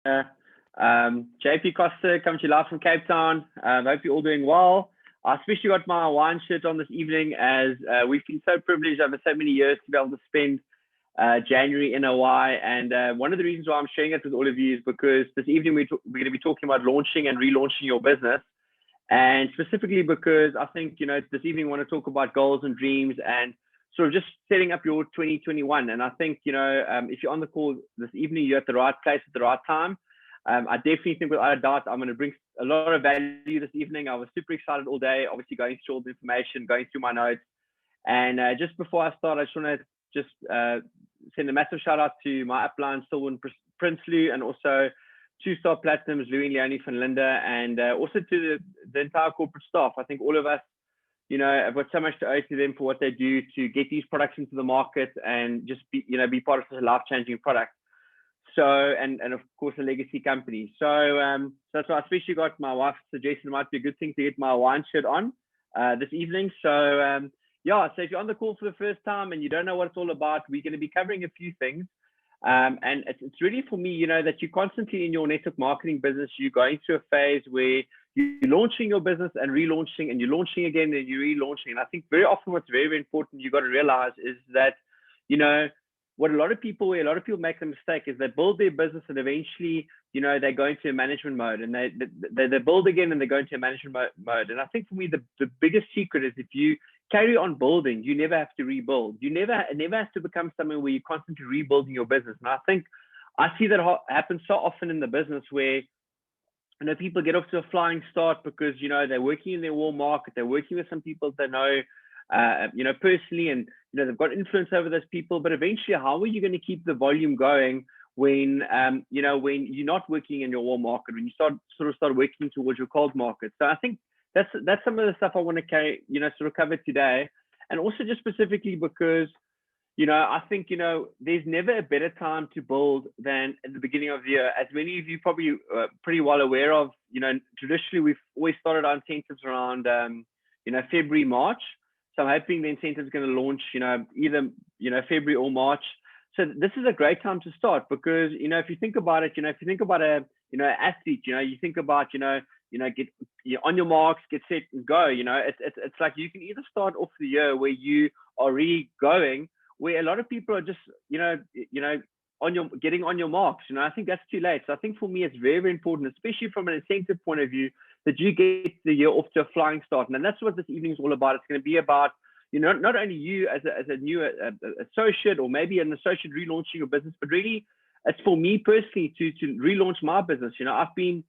JP Costa coming to you live from Cape Town. Hope you're all doing well. I especially got my wine shirt on this evening as we've been so privileged over so many years to be able to spend January in Hawaii. And one of the reasons why I'm sharing it with all of you is because this evening we're going to be talking about launching and relaunching your business. And specifically because I think, this evening we want to talk about goals and dreams and sort of just setting up your 2021. And I think, if you're on the call this evening, you're at the right place at the right time. I definitely think without a doubt, I'm going to bring a lot of value this evening. I was super excited all day, obviously going through all the information, going through my notes. And just before I start, I just want to send a massive shout out to my upline, Sylvan Prinsloo, and also 2-star platinums, Louis and Leonie van Linda, and also to the entire corporate staff. I think all of us, I've got so much to owe to them for what they do to get these products into the market and just be part of such a life-changing product. So, and of course, a legacy company. So that's why I especially got my wife suggested it might be a good thing to get my wine shirt on this evening. So, so if you're on the call for the first time and you don't know what it's all about, we're going to be covering a few things. And it's really for me, that you're constantly in your network marketing business, you're going through a phase where you're launching your business and relaunching, and you're launching again and you're relaunching. And I think very often what's very, very important you got to realize is that, what a lot of people make the mistake is they build their business and eventually, they go into a management mode, and they build again and they go into a management mode. And I think for me, the biggest secret is if you carry on building, you never have to rebuild. It never has to become something where you're constantly rebuilding your business. And I think I see that happen so often in the business where, people get off to a flying start because, they're working in their warm market, they're working with some people they know, personally, and, they've got influence over those people, but eventually how are you going to keep the volume going when, when you're not working in your warm market, when you start working towards your cold market? So I think that's some of the stuff I want to cover today. And also just specifically because, I think, there's never a better time to build than at the beginning of the year. As many of you probably pretty well aware of, traditionally we've always started our incentives around, February, March. So I'm hoping the incentive is going to launch, either, February or March. So this is a great time to start because, if you think about it, if you think about a, athlete, you think about, get on your marks, get set and go. It's like you can either start off the year where you are really going, where a lot of people are just, getting on your marks. I think that's too late. So I think for me, it's very, very important, especially from an incentive point of view, that you get the year off to a flying start. And that's what this evening is all about. It's going to be about, not only you as a new associate or maybe an associate relaunching your business, but really it's for me personally to relaunch my business. I've been,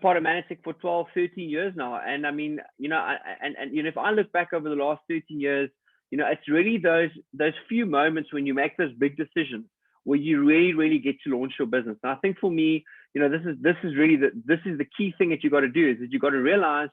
part of Mannatech for 12, 13 years now. And I mean, if I look back over the last 13 years, it's really those few moments when you make those big decisions where you really, really get to launch your business. And I think for me, this is really the key thing that you got to do, is that you got to realize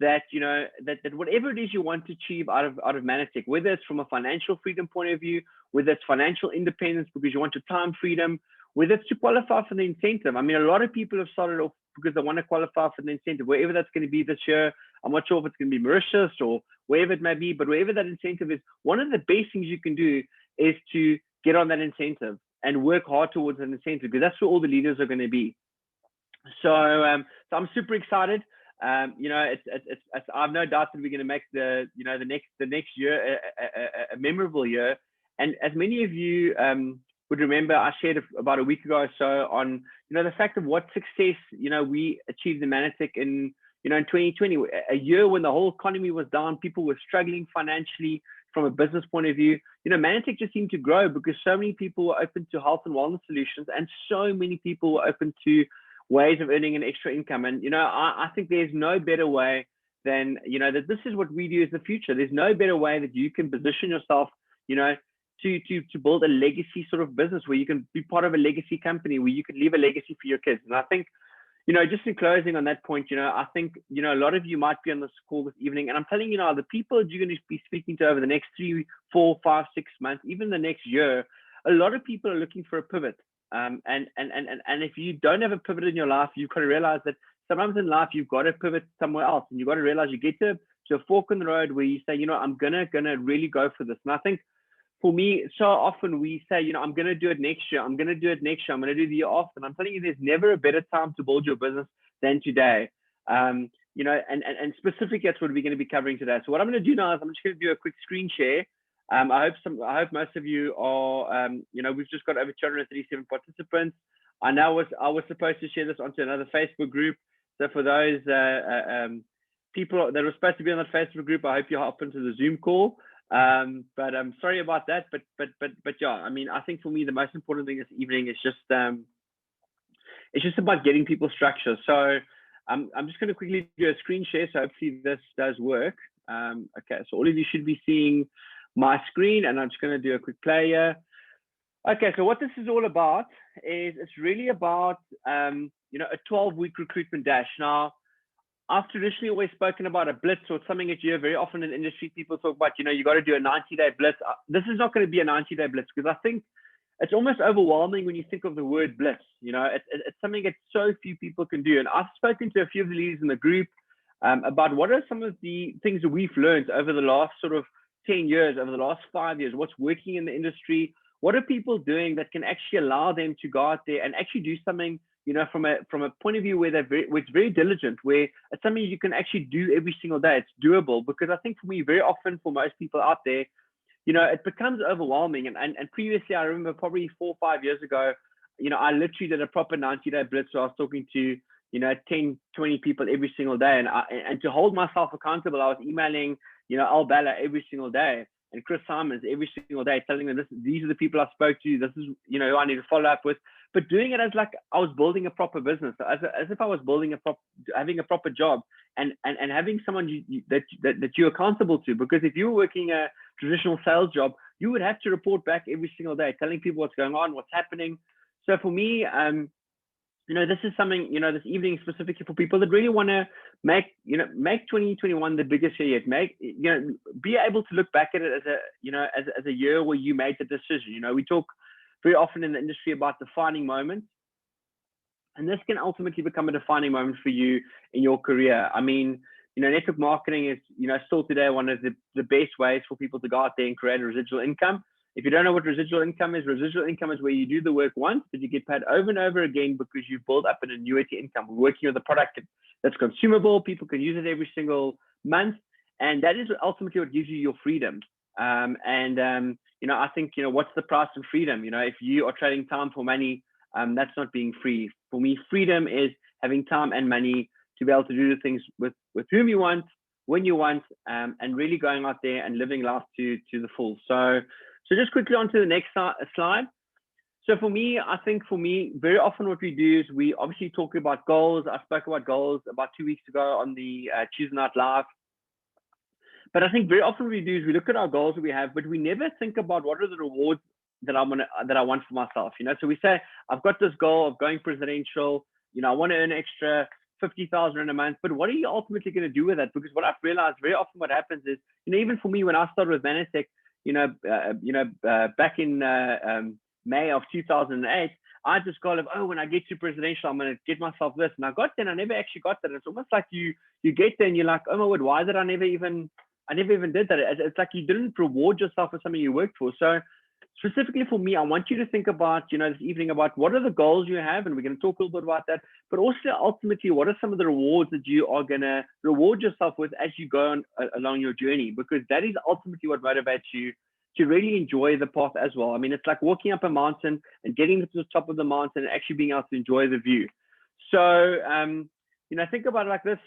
that, that whatever it is you want to achieve out of Mannatech, whether it's from a financial freedom point of view, whether it's financial independence because you want your time freedom, whether it's to qualify for the incentive. I mean, a lot of people have started off because they want to qualify for the incentive, wherever that's going to be this year. I'm not sure if it's going to be Mauritius or wherever it may be, but wherever that incentive is, one of the best things you can do is to get on that incentive and work hard towards an incentive, because that's where all the leaders are going to be. So, so I'm super excited. It's I've no doubt that we're going to make the next year a memorable year. And as many of you would remember, I shared about a week ago or so on the fact of what success we achieved in Mannatech in in 2020, a year when the whole economy was down, people were struggling financially from a business point of view. Mannatech just seemed to grow because so many people were open to health and wellness solutions, and so many people were open to ways of earning an extra income. And I think there's no better way than that this is what we do as the future. There's no better way that you can position yourself to build a legacy sort of business where you can be part of a legacy company, where you can leave a legacy for your kids. And I think just in closing on that point, I think a lot of you might be on this call this evening, and I'm telling you now, the people you're going to be speaking to over the next 3, 4, 5, 6 months, even the next year, a lot of people are looking for a pivot. And if you don't have a pivot in your life, you've got to realize that sometimes in life you've got to pivot somewhere else, and you've got to realize you get to a fork in the road where you say, I'm gonna really go for this. And I think for me, so often we say, I'm going to do it next year. I'm going to do it next year. I'm going to do the year after. And I'm telling you, there's never a better time to build your business than today. And specifically, that's what we're going to be covering today. So what I'm going to do now is I'm just going to do a quick screen share. I hope most of you are, we've just got over 237 participants. I was supposed to share this onto another Facebook group. So for those people that were supposed to be on that Facebook group, I hope you hop into the Zoom call. But I'm sorry about that. But yeah, I mean, I think for me the most important thing this evening is just it's just about getting people structure. So I'm just going to quickly do a screen share. So hopefully this does work. Okay, so all of you should be seeing my screen, and I'm just going to do a quick play here. Okay, so what this is all about is it's really about a 12-week recruitment dash. Now, I've traditionally always spoken about a blitz or something that you hear very often in the industry. People talk about, you got to do a 90-day blitz. This is not going to be a 90-day blitz because I think it's almost overwhelming when you think of the word blitz. It's something that so few people can do. And I've spoken to a few of the leaders in the group about what are some of the things that we've learned over the last sort of 10 years, over the last 5 years, what's working in the industry, what are people doing that can actually allow them to go out there and actually do something, from a point of view where it's very diligent, where it's something you can actually do every single day. It's doable. Because I think for me, very often for most people out there, it becomes overwhelming. And previously, I remember probably 4 or 5 years ago, I literally did a proper 90-day blitz where I was talking to, 10, 20 people every single day. And to hold myself accountable, I was emailing, Al Bala every single day and Chris Simons every single day, telling them these are the people I spoke to. This is, who I need to follow up with. But doing it as like I was building a proper business, as if I was having a proper job, and having someone that you're accountable to. Because if you were working a traditional sales job, you would have to report back every single day, telling people what's going on, what's happening. So for me, this is something, this evening specifically for people that really want to make 2021 the biggest year yet. Be able to look back at it as a year where you made the decision. We talk very often in the industry about defining moments, and this can ultimately become a defining moment for you in your career. I mean, network marketing is, still today one of the best ways for people to go out there and create a residual income. If you don't know what residual income is where you do the work once, but you get paid over and over again because you build up an annuity income. We're working with a product that's consumable. People can use it every single month. And that is ultimately what gives you your freedom. I think, what's the price of freedom? If you are trading time for money, that's not being free. For me, freedom is having time and money to be able to do the things with whom you want, when you want, and really going out there and living life to the full. So just quickly on to the next slide. So for me, very often what we do is we obviously talk about goals. I spoke about goals about 2 weeks ago on the Tuesday Night Live. But I think very often what we do is we look at our goals that we have, but we never think about what are the rewards that I want for myself. So we say, I've got this goal of going presidential. I want to earn extra 50,000 a month. But what are you ultimately going to do with that? Because what I've realized very often what happens is, even for me when I started with Mannatech, back in May of 2008, I just got when I get to presidential, I'm going to get myself this. And I got there and I never actually got that. It's almost like you get there and you're like, oh my word, why did I never even did that? It's like you didn't reward yourself for something you worked for. So specifically for me, I want you to think about, this evening about what are the goals you have, and we're going to talk a little bit about that, but also ultimately, what are some of the rewards that you are going to reward yourself with as you go on along your journey, because that is ultimately what motivates you to really enjoy the path as well. I mean, it's like walking up a mountain and getting to the top of the mountain and actually being able to enjoy the view. So, think about it like this.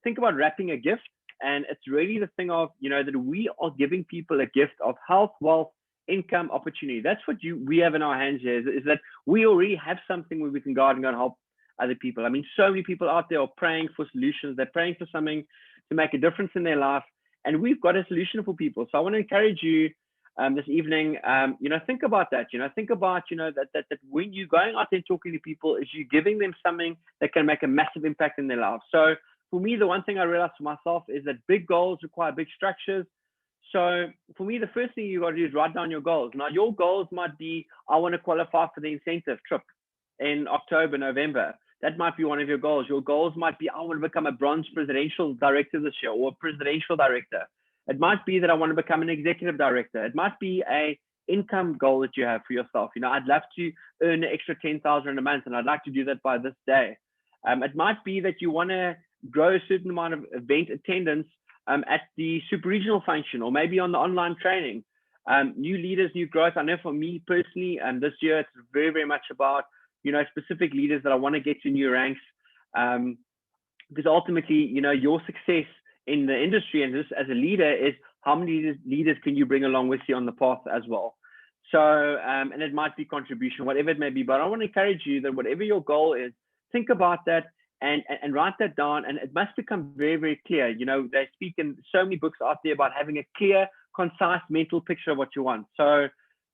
Think about wrapping a gift, and it's really the thing of, that we are giving people a gift of health, wealth, income, opportunity. That's what we have in our hands here, is that we already have something where we can go out and go and help other people. I mean, so many people out there are praying for solutions. They're praying for something to make a difference in their life, and we've got a solution for people. So I want to encourage you this evening, think about that. Think about, that when you're going out there and talking to people, is you giving them something that can make a massive impact in their lives. So for me, the one thing I realized for myself is that big goals require big structures. So for me, the first thing you got to do is write down your goals. Now, your goals might be, I want to qualify for the incentive trip in October, November. That might be one of your goals. Your goals might be, I want to become a bronze presidential director this year, or a presidential director. It might be that I want to become an executive director. It might be a income goal that you have for yourself. I'd love to earn an extra 10,000 a month, and I'd like to do that by this day. It might be that you want to grow a certain amount of event attendance at the super regional function, or maybe on the online training. New leaders, new growth. I know for me personally, this year it's very, very much about, specific leaders that I want to get to new ranks. Because ultimately, your success in the industry and just as a leader is how many leaders can you bring along with you on the path as well. So, and it might be contribution, whatever it may be, but I want to encourage you that whatever your goal is, think about that and write that down. And it must become very, very clear. They speak in so many books out there about having a clear, concise mental picture of what you want. So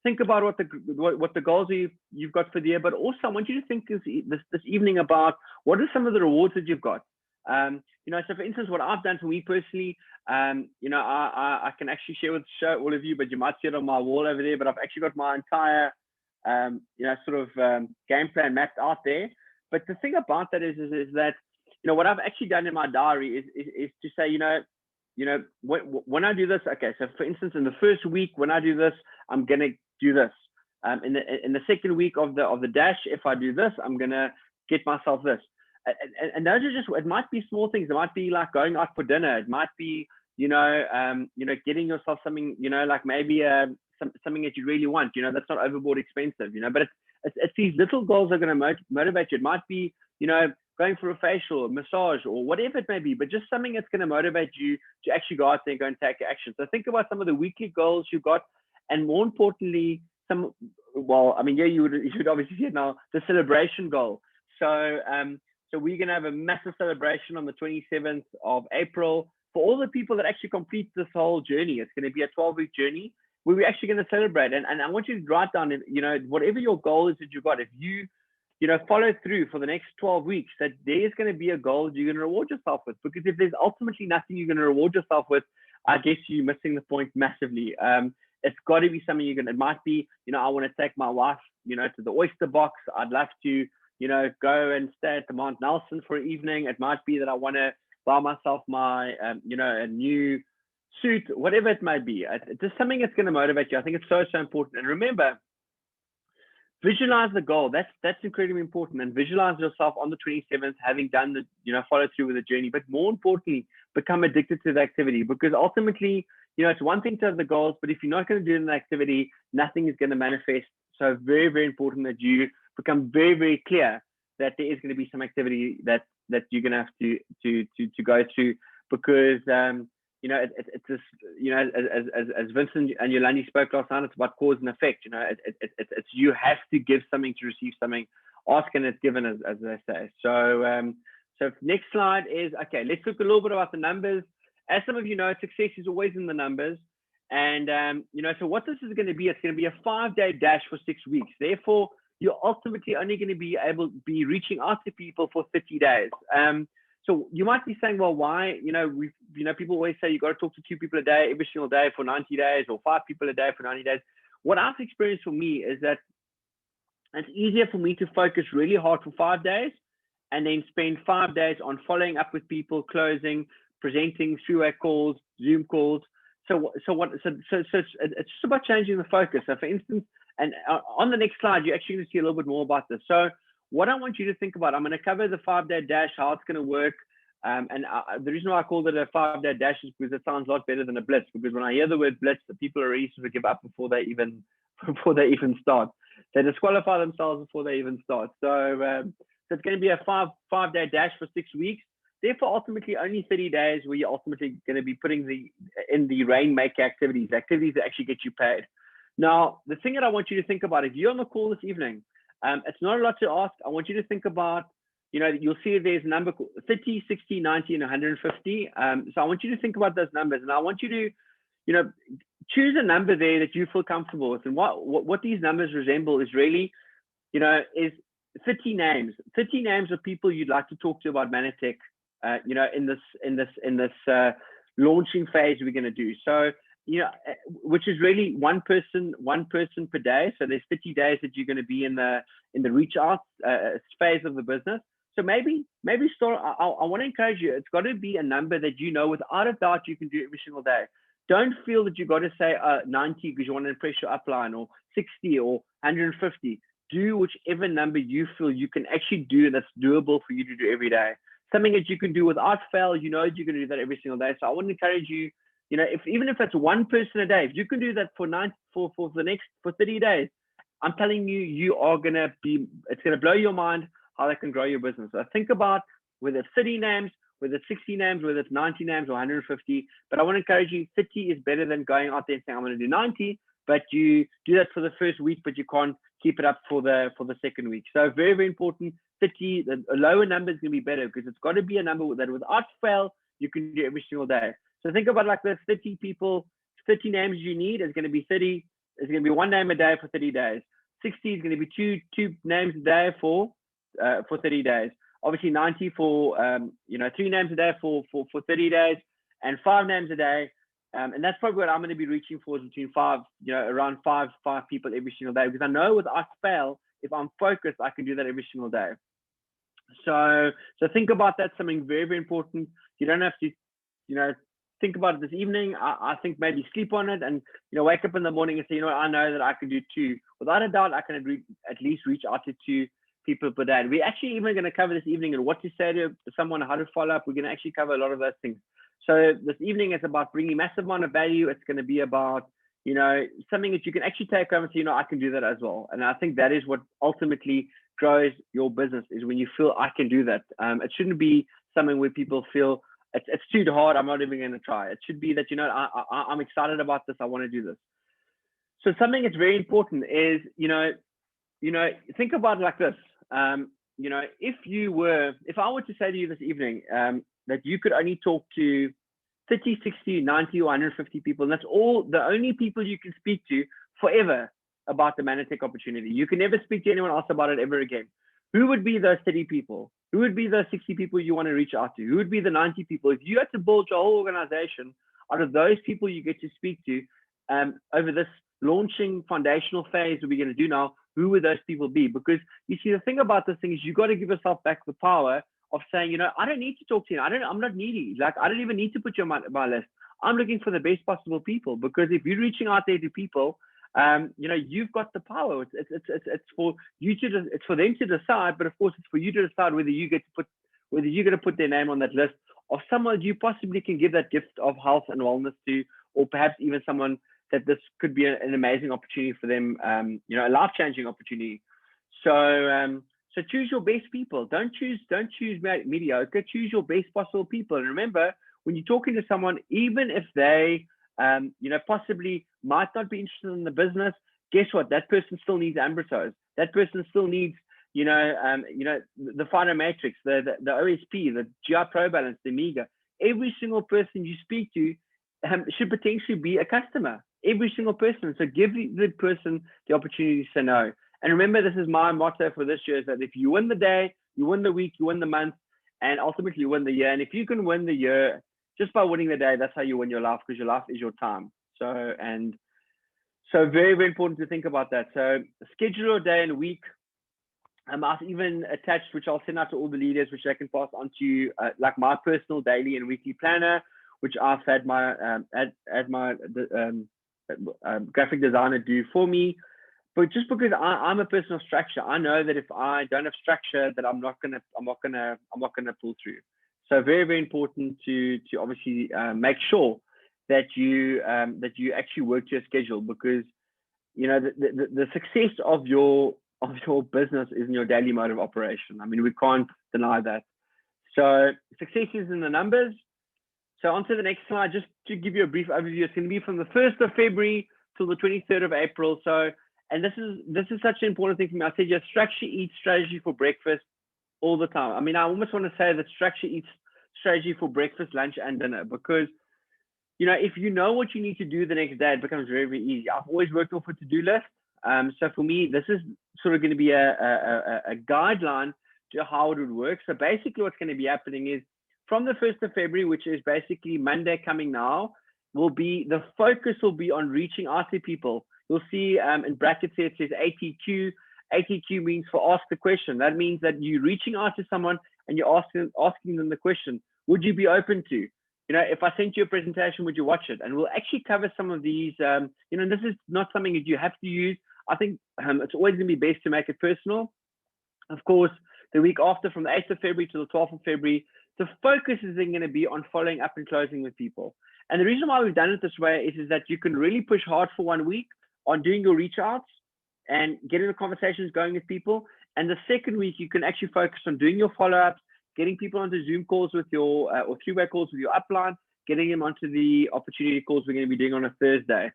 think about what the goals you've got for the year, but also I want you to think this evening about what are some of the rewards that you've got. So for instance, what I've done for me personally, I can actually show all of you, but you might see it on my wall over there, but I've actually got my entire, game plan mapped out there. But the thing about that is that, what I've actually done in my diary is to say, when I do this, okay, so for instance, in the first week, when I do this, I'm going to do this. In the second week of the dash, if I do this, I'm going to get myself this. And those are just, it might be small things. It might be like going out for dinner. It might be, getting yourself something, like maybe something that you really want, that's not overboard expensive, but it's these little goals that are going to motivate you. It might be, going for a facial, massage, or whatever it may be, but just something that's going to motivate you to actually go out there and go and take action. So think about some of the weekly goals you've got, and more importantly, you should obviously see it now, the celebration goal. So we're going to have a massive celebration on the 27th of April for all the people that actually complete this whole journey. It's going to be a 12-week journey where we're actually going to celebrate. And I want you to write down, whatever your goal is that you've got, if you, follow through for the next 12 weeks, that there's going to be a goal you're going to reward yourself with. Because if there's ultimately nothing you're going to reward yourself with, I guess you're missing the point massively. It's got to be something it might be, I want to take my wife, to the oyster box. I'd love to, go and stay at the Mount Nelson for an evening. It might be that I want to buy myself my, a new suit, whatever it might be. It's just something that's going to motivate you. I think it's so, so important. And remember, visualize the goal. That's incredibly important. And visualize yourself on the 27th, having done the, follow through with the journey. But more importantly, become addicted to the activity, because ultimately, it's one thing to have the goals, but if you're not going to do an activity, nothing is going to manifest. So very, very important that you become very, very clear that there is going to be some activity that you're going to have to go through, because it's just, as Vincent and Yolandi spoke last night, it's about cause and effect. It's you have to give something to receive something. Ask and it's given, as they say. So next slide is, okay, let's look a little bit about the numbers. As some of you know, success is always in the numbers. And, so what this is going to be, it's going to be a 5-day dash for 6 weeks. Therefore, you're ultimately only going to be able to be reaching out to people for 30 days. So you might be saying, well, why? People always say you've got to talk to 2 people a day, every single day for 90 days, or 5 people a day for 90 days. What I've experienced for me is that it's easier for me to focus really hard for 5 days and then spend 5 days on following up with people, closing, presenting, three-way calls, Zoom calls. So it's just about changing the focus. So for instance, and on the next slide, you're actually going to see a little bit more about this. So what I want you to think about, I'm going to cover the 5-day dash, how it's going to work. The reason why I called it a 5-day dash is because it sounds a lot better than a blitz. Because when I hear the word blitz, the people are ready to give up before they even start. They disqualify themselves before they even start. So it's going to be a 5-day dash for 6 weeks. Therefore, ultimately, only 30 days where you're ultimately going to be putting in the rainmaker activities that actually get you paid. Now, the thing that I want you to think about, if you're on the call this evening, it's not a lot to ask. I want you to think about, you'll see there's a number 30, 60, 90, and 150. So I want you to think about those numbers, and I want you to, choose a number there that you feel comfortable with. And what these numbers resemble is really, is 30 names. 30 names of people you'd like to talk to about Mannatech, in this launching phase we're going to do. So, which is really one person per day. So there's 50 days that you're going to be in the reach out phase of the business. So maybe start. I want to encourage you. It's got to be a number that without a doubt you can do every single day. Don't feel that you got to say 90 because you want to impress your upline, or 60 or 150. Do whichever number you feel you can actually do that's doable for you to do every day. Something that you can do without fail, you know you're going to do that every single day. So I want to encourage you, even if it's one person a day, if you can do that for 30 days, I'm telling you, it's going to blow your mind how that can grow your business. So think about whether it's 30 names, whether it's 60 names, whether it's 90 names or 150. But I want to encourage you, 30 is better than going out there and saying, I'm going to do 90, but you do that for the first week, but you can't keep it up for the second week. So very, very important. 30, a lower number is going to be better, because it's got to be a number that without fail, you can do every single day. So think about like the 30 people, 30 names you need is going to be 30. It's going to be one name a day for 30 days. 60 is going to be two names a day for 30 days. Obviously 90 for 3 names a day for 30 days, and 5 names a day. And that's probably what I'm going to be reaching for, is between around five people every single day, because I know without fail, if I'm focused, I can do that every single day. So think about that. Something very, very important. You don't have to, think about it this evening. I think maybe sleep on it, and wake up in the morning and say, I know that I can do 2. Without a doubt, I can at least reach out to 2 people per day. And we're actually even going to cover this evening and what to say to someone, how to follow up. We're going to actually cover a lot of those things. So this evening is about bringing massive amount of value. It's going to be about something that you can actually take home and say, I can do that as well. And I think that is what ultimately grows your business, is when you feel I can do that. It shouldn't be something where people feel it's too hard, I'm not even going to try. It should be that I'm excited about this, I want to do this. So something that's very important is think about it like this. If I were to say to you this evening that you could only talk to 30, 60, 90 or 150 people, and that's all the only people you can speak to forever about the Mannatech opportunity. You can never speak to anyone else about it ever again. Who would be those 30 people? Who would be those 60 people you want to reach out to? Who would be the 90 people? If you had to build your whole organization out of those people you get to speak to over this launching foundational phase that we're going to do now, who would those people be? Because you see, the thing about this thing is you got to give yourself back the power of saying, I don't need to talk to you. I'm not needy. Like, I don't even need to put you on my list. I'm looking for the best possible people, because if you're reaching out there to people, you've got the power. It's for you to, it's for them to decide, but of course it's for you to decide whether you're going to put their name on that list of someone you possibly can give that gift of health and wellness to, or perhaps even someone that this could be an amazing opportunity for them, a life-changing opportunity. So choose your best people. Don't choose mediocre. Choose your best possible people. And remember, when you're talking to someone, even if they possibly might not be interested in the business, guess what? That person still needs Ambratos. That person still needs, the Phyto Matrix, the OSP, the GI Pro Balance, the Omega. Every single person you speak to should potentially be a customer. Every single person. So give the person the opportunity to say no. And remember, this is my motto for this year, is that if you win the day, you win the week, you win the month, and ultimately you win the year. And if you can win the year just by winning the day, that's how you win your life, because your life is your time. So very, very important to think about that. So schedule your day and week. I've even attached, which I'll send out to all the leaders, which I can pass on to you, like my personal daily and weekly planner, which I've had my graphic designer do for me. But just because I'm a person of structure, I know that if I don't have structure, that I'm not gonna pull through. So very, very important to obviously make sure that you actually work to your schedule, because the success of your business is in your daily mode of operation. I mean, we can't deny that. So success is in the numbers. So on to the next slide, just to give you a brief overview. It's going to be from the 1st of February till the 23rd of April. So, and this is such an important thing for me. I said, structure eats strategy for breakfast all the time. I mean, I almost want to say that structure eats strategy for breakfast, lunch, and dinner, because if you know what you need to do the next day, it becomes very, very easy. I've always worked off a to-do list. So for me, this is sort of going to be a guideline to how it would work. So basically what's going to be happening is, from the 1st of February, which is basically Monday coming now, the focus will be on reaching out to people. You'll see in brackets here, it says ATQ. ATQ means for ask the question. That means that you're reaching out to someone and you're asking them the question, would you be open to? if I sent you a presentation, would you watch it? And we'll actually cover some of these. This is not something that you have to use. I think it's always going to be best to make it personal. Of course, the week after, from the 8th of February to the 12th of February, the focus is then going to be on following up and closing with people. And the reason why we've done it this way is that you can really push hard for 1 week on doing your reach outs and getting the conversations going with people. And the second week, you can actually focus on doing your follow-ups, getting people onto Zoom calls with your, or three-way calls with your upline, getting them onto the opportunity calls we're going to be doing on a Thursday.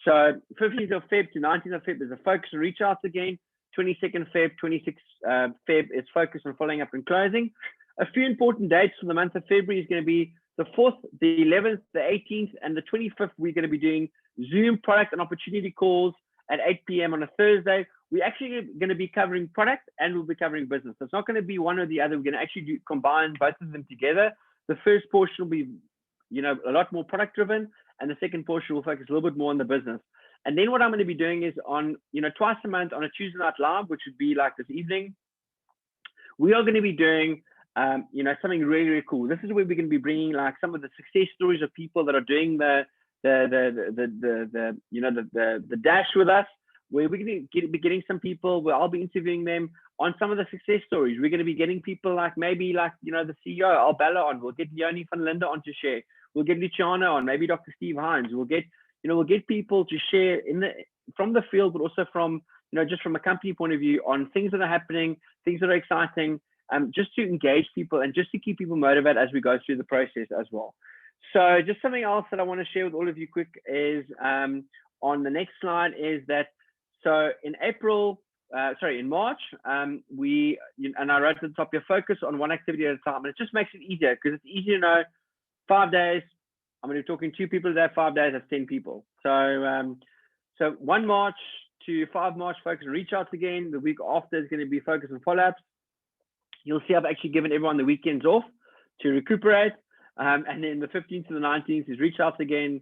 So 15th of Feb to 19th of Feb is a focus on reach outs again. 22nd Feb, 26th Feb is focused on following up and closing. A few important dates for the month of February is going to be the 4th, the 11th, the 18th, and the 25th. We're going to be doing Zoom product and opportunity calls at 8 p.m. on a Thursday. We're actually going to be covering product and we'll be covering business. So it's not going to be one or the other. We're going to actually combine both of them together. The first portion will be, a lot more product driven, and the second portion will focus a little bit more on the business. And then what I'm going to be doing is on, twice a month on a Tuesday night live, which would be like this evening, we are going to be doing, something really, really cool. This is where we're going to be bringing like some of the success stories of people that are doing the dash with us, where we're going to be getting some people where I'll be interviewing them on some of the success stories. We're going to be getting people like maybe like, the CEO, Al Bella on. We'll get Leonie van Linde on to share. We'll get Luciano on, maybe Dr. Steve Hines. We'll get people to share from the field, but also from, just from a company point of view on things that are happening, things that are exciting, just to engage people and just to keep people motivated as we go through the process as well. So just something else that I want to share with all of you quick is on the next slide is that, so in March, and I wrote at the top here, focus on one activity at a time. And it just makes it easier because it's easier to know 5 days. I'm going to be talking to 2 people a day, 5 days, that's 10 people. So 1 March to 5 March, focus on reach outs again. The week after is going to be focus on follow-ups. You'll see I've actually given everyone the weekends off to recuperate. And then the 15th to the 19th is reach outs again,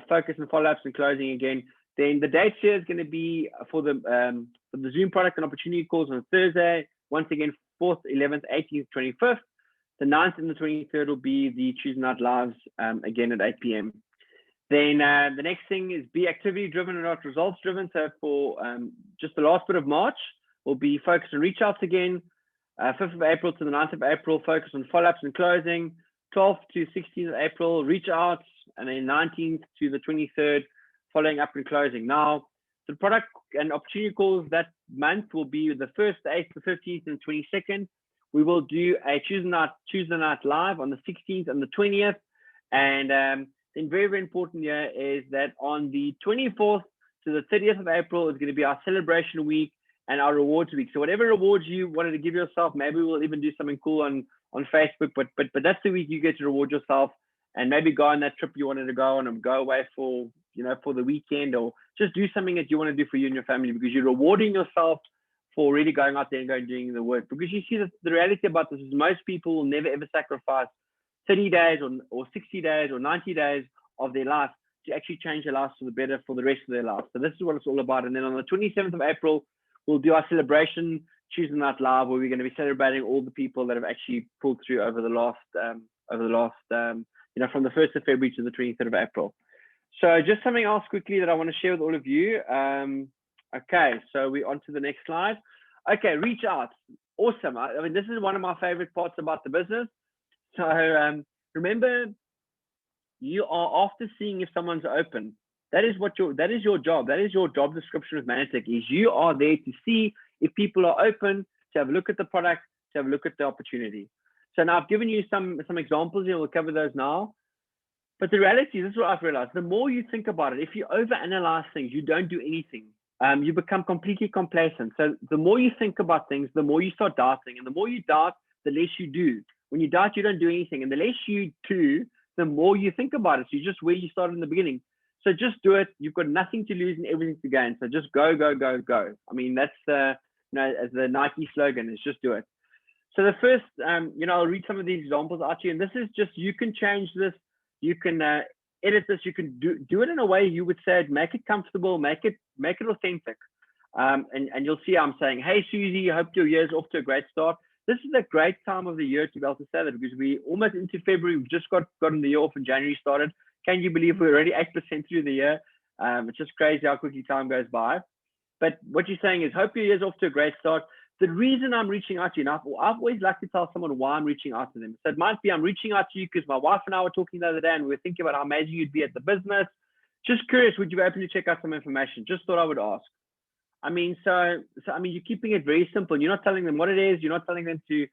focus on follow-ups and closing again. Then the dates here is going to be for the Zoom product and opportunity calls on Thursday. Once again, 4th, 11th, 18th, 25th. The 9th and the 23rd will be the Tuesday night lives again at 8 p.m. Then the next thing is be activity driven and not results driven. So for just the last bit of March, we'll be focused on reach outs again. 5th of April to the 9th of April, focus on follow-ups and closing. 12th to 16th of April, reach outs, and then 19th to the 23rd, following up and closing. Now, the product and opportunity calls that month will be the 1st, the 8th, the 15th, and 22nd. We will do a Tuesday night live on the 16th and the 20th. And then very, very important here is that on the 24th to the 30th of April is going to be our celebration week and our rewards week. So whatever rewards you wanted to give yourself, maybe we'll even do something cool on Facebook, but that's the week you get to reward yourself and maybe go on that trip you wanted to go on and go away for the weekend, or just do something that you want to do for you and your family, because you're rewarding yourself for really going out there and going doing the work. Because you see that the reality about this is most people will never ever sacrifice 30 days or 60 days or 90 days of their life to actually change their lives for the better for the rest of their life. So this is what it's all about. And then on the 27th of April, we'll do our celebration Tuesday night live, where we're going to be celebrating all the people that have actually pulled through over the last from the 1st of February to the 23rd of April. So just something else quickly that I want to share with all of you. Okay, so we're on to the next slide. Okay, reach out. Awesome. I mean, this is one of my favorite parts about the business. So remember, you are after seeing if someone's open. That is your job. That is your job description with Mannatech, is you are there to see if people are open, to have a look at the product, to have a look at the opportunity. So now I've given you some examples here. We'll cover those now. But the reality, this is what I've realized. The more you think about it, if you overanalyze things, you don't do anything. You become completely complacent. So the more you think about things, the more you start doubting. And the more you doubt, the less you do. When you doubt, you don't do anything. And the less you do, the more you think about it. So you're just where you started in the beginning. So just do it. You've got nothing to lose and everything to gain. So just go, go, go, go. I mean, that's as the Nike slogan is, just do it. So the first, I'll read some of these examples out to you. And this is just, you can change this. You can edit this. You can do it in a way you would say, make it comfortable, make it authentic. And you'll see I'm saying, hey, Susie, I hope your year's off to a great start. this is a great time of the year to be able to say that, because we almost into February. We've just gotten the year off and January started. Can you believe we're already 8% through the year? It's just crazy how quickly time goes by. But what you're saying is, hope your year's off to a great start. The reason I'm reaching out to you, and I've always liked to tell someone why I'm reaching out to them. So it might be I'm reaching out to you because my wife and I were talking the other day, and we were thinking about how amazing you'd be at the business. Just curious, would you be open to check out some information? Just thought I would ask. I mean, so I mean, you're keeping it very simple. You're not telling them what it is. You're not telling them to,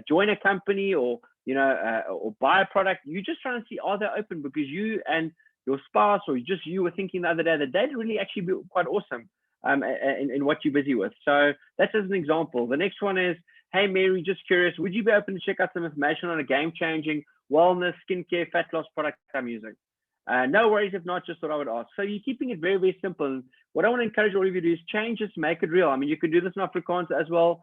join a company or, or buy a product. You're just trying to see, are they open? Because you and your spouse, or just you, were thinking the other day that they'd really actually be quite awesome in what you're busy with. So that's as an example. The next one is, hey, Mary, just curious, would you be open to check out some information on a game-changing wellness, skincare, fat loss product I'm using? No worries if not, just thought I would ask. So you're keeping it very, very simple. And what I want to encourage all of you to do is change this, make it real. I mean, you can do this in Afrikaans as well.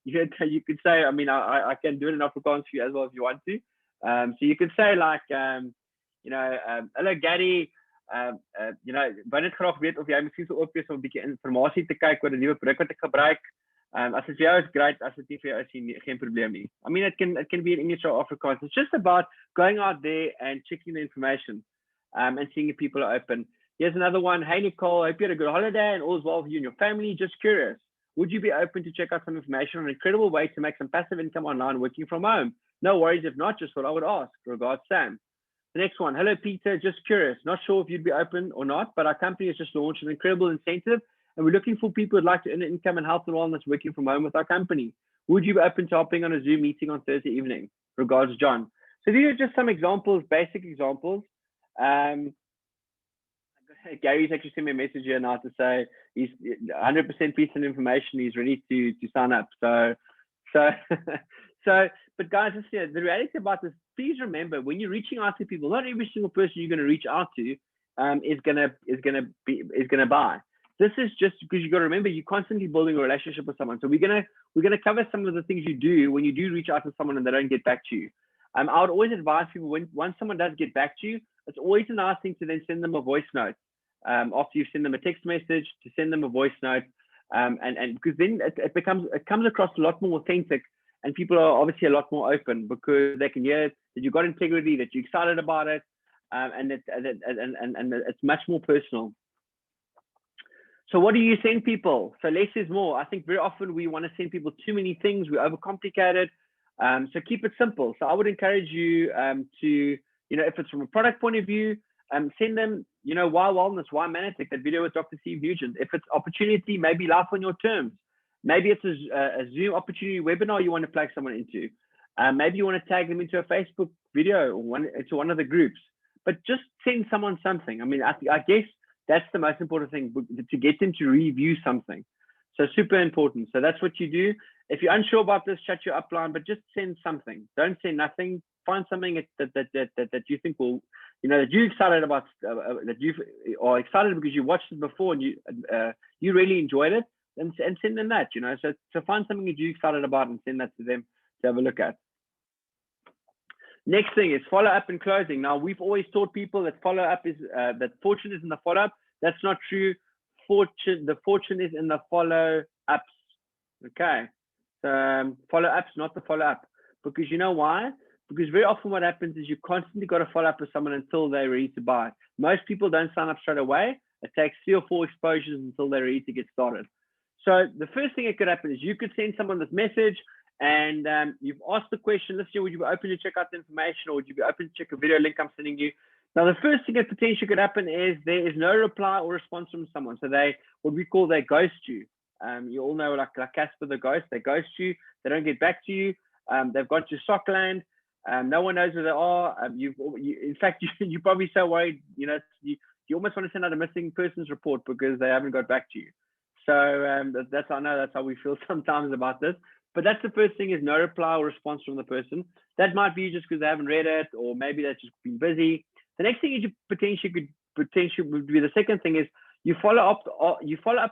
You could say, I mean, I can do it in Afrikaans for you as well if you want to. So you could say like, hello Gary, wou net graag weet of jy miskien so oop is om 'n bietjie inligting te kyk oor 'n nuwe produk wat ek gebruik. As dit vir jou is, great. As dit nie vir jou is, geen probleem nie. I mean, it can be in English or Afrikaans. It's just about going out there and checking the information and seeing if people are open. Here's another one. Hey Nicole, hope you had a good holiday and all is well with you and your family. Just curious, would you be open to check out some information on an incredible way to make some passive income online working from home? No worries if not, just thought I would ask. Regards, Sam. The next one, hello Peter, just curious, not sure if you'd be open or not, but our company has just launched an incredible incentive and we're looking for people who'd like to earn income and health and wellness working from home with our company. Would you be open to hopping on a Zoom meeting on Thursday evening? Regards, John. So these are just some examples, basic examples. Gary's actually sent me a message here now to say he's 100% piece of information, he's ready to sign up. But guys, the reality about this, please remember, when you're reaching out to people, not every single person you're going to reach out to is gonna buy. This is just because you got to remember, you're constantly building a relationship with someone. So we're gonna cover some of the things you do when you do reach out to someone and they don't get back to you. I would always advise people, once someone does get back to you, it's always a nice thing to then send them a voice note. After you send them a text message, to send them a voice note, and because then it comes across a lot more authentic. And people are obviously a lot more open because they can hear that you've got integrity, that you're excited about it, and it's much more personal. So what do you send people? So less is more. I think very often we want to send people too many things. We overcomplicate it. So keep it simple. So I would encourage you to, if it's from a product point of view, send them, why wellness, why Mannatech, that video with Dr. Steve Nugent. If it's opportunity, maybe life on your terms. Maybe it's a Zoom opportunity webinar you want to plug someone into. Maybe you want to tag them into a Facebook video or into one of the groups. But just send someone something. I mean, I guess that's the most important thing, to get them to review something. So super important. So that's what you do. If you're unsure about this, shut your upline, but just send something. Don't send nothing. Find something that you think will, that you're excited about, that you are excited because you watched it before and you really enjoyed it. And send them that, so find something that you're excited about and send that to them to have a look at. Next thing is follow up and closing. Now, we've always taught people that follow up is that fortune is in the follow up. That's not true. The fortune is in the follow ups. Okay, so follow ups, not the follow up, because you know why? Because very often what happens is you constantly got to follow up with someone until they're ready to buy. Most people don't sign up straight away. It takes 3 or 4 exposures until they're ready to get started. So the first thing that could happen is you could send someone this message and you've asked the question, listen, would you be open to check out the information, or would you be open to check a video link I'm sending you? Now, the first thing that potentially could happen is there is no reply or response from someone. So what we call, they ghost you. You all know, like Casper the ghost, they ghost you. They don't get back to you. They've got your sock land. No one knows where they are. In fact, you're probably so worried, you almost want to send out a missing persons report because they haven't got back to you. So I know that's how we feel sometimes about this. But that's the first thing, is no reply or response from the person. That might be just because they haven't read it, or maybe they've just been busy. The next thing you potentially would be, the second thing is you follow up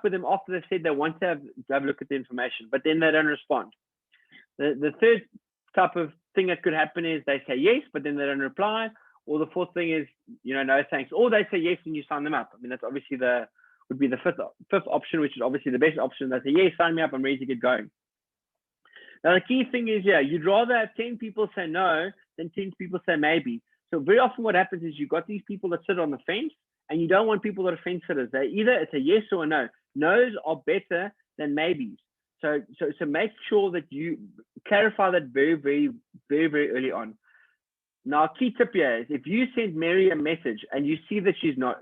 with them after they've said they want to have a look at the information, but then they don't respond. The third type of thing that could happen is they say yes, but then they don't reply. Or the fourth thing is, no thanks. Or they say yes and you sign them up. I mean, that's obviously would be the fifth option, which is obviously the best option. They say, yes, sign me up, I'm ready to get going. Now, the key thing is, yeah, you'd rather have 10 people say no than 10 people say maybe. So very often what happens is you've got these people that sit on the fence, and you don't want people that are fence sitters. It's a yes or a no. No's are better than maybes. So make sure that you clarify that very, very, very, very early on. Now, key tip here is if you send Mary a message and you see that she's not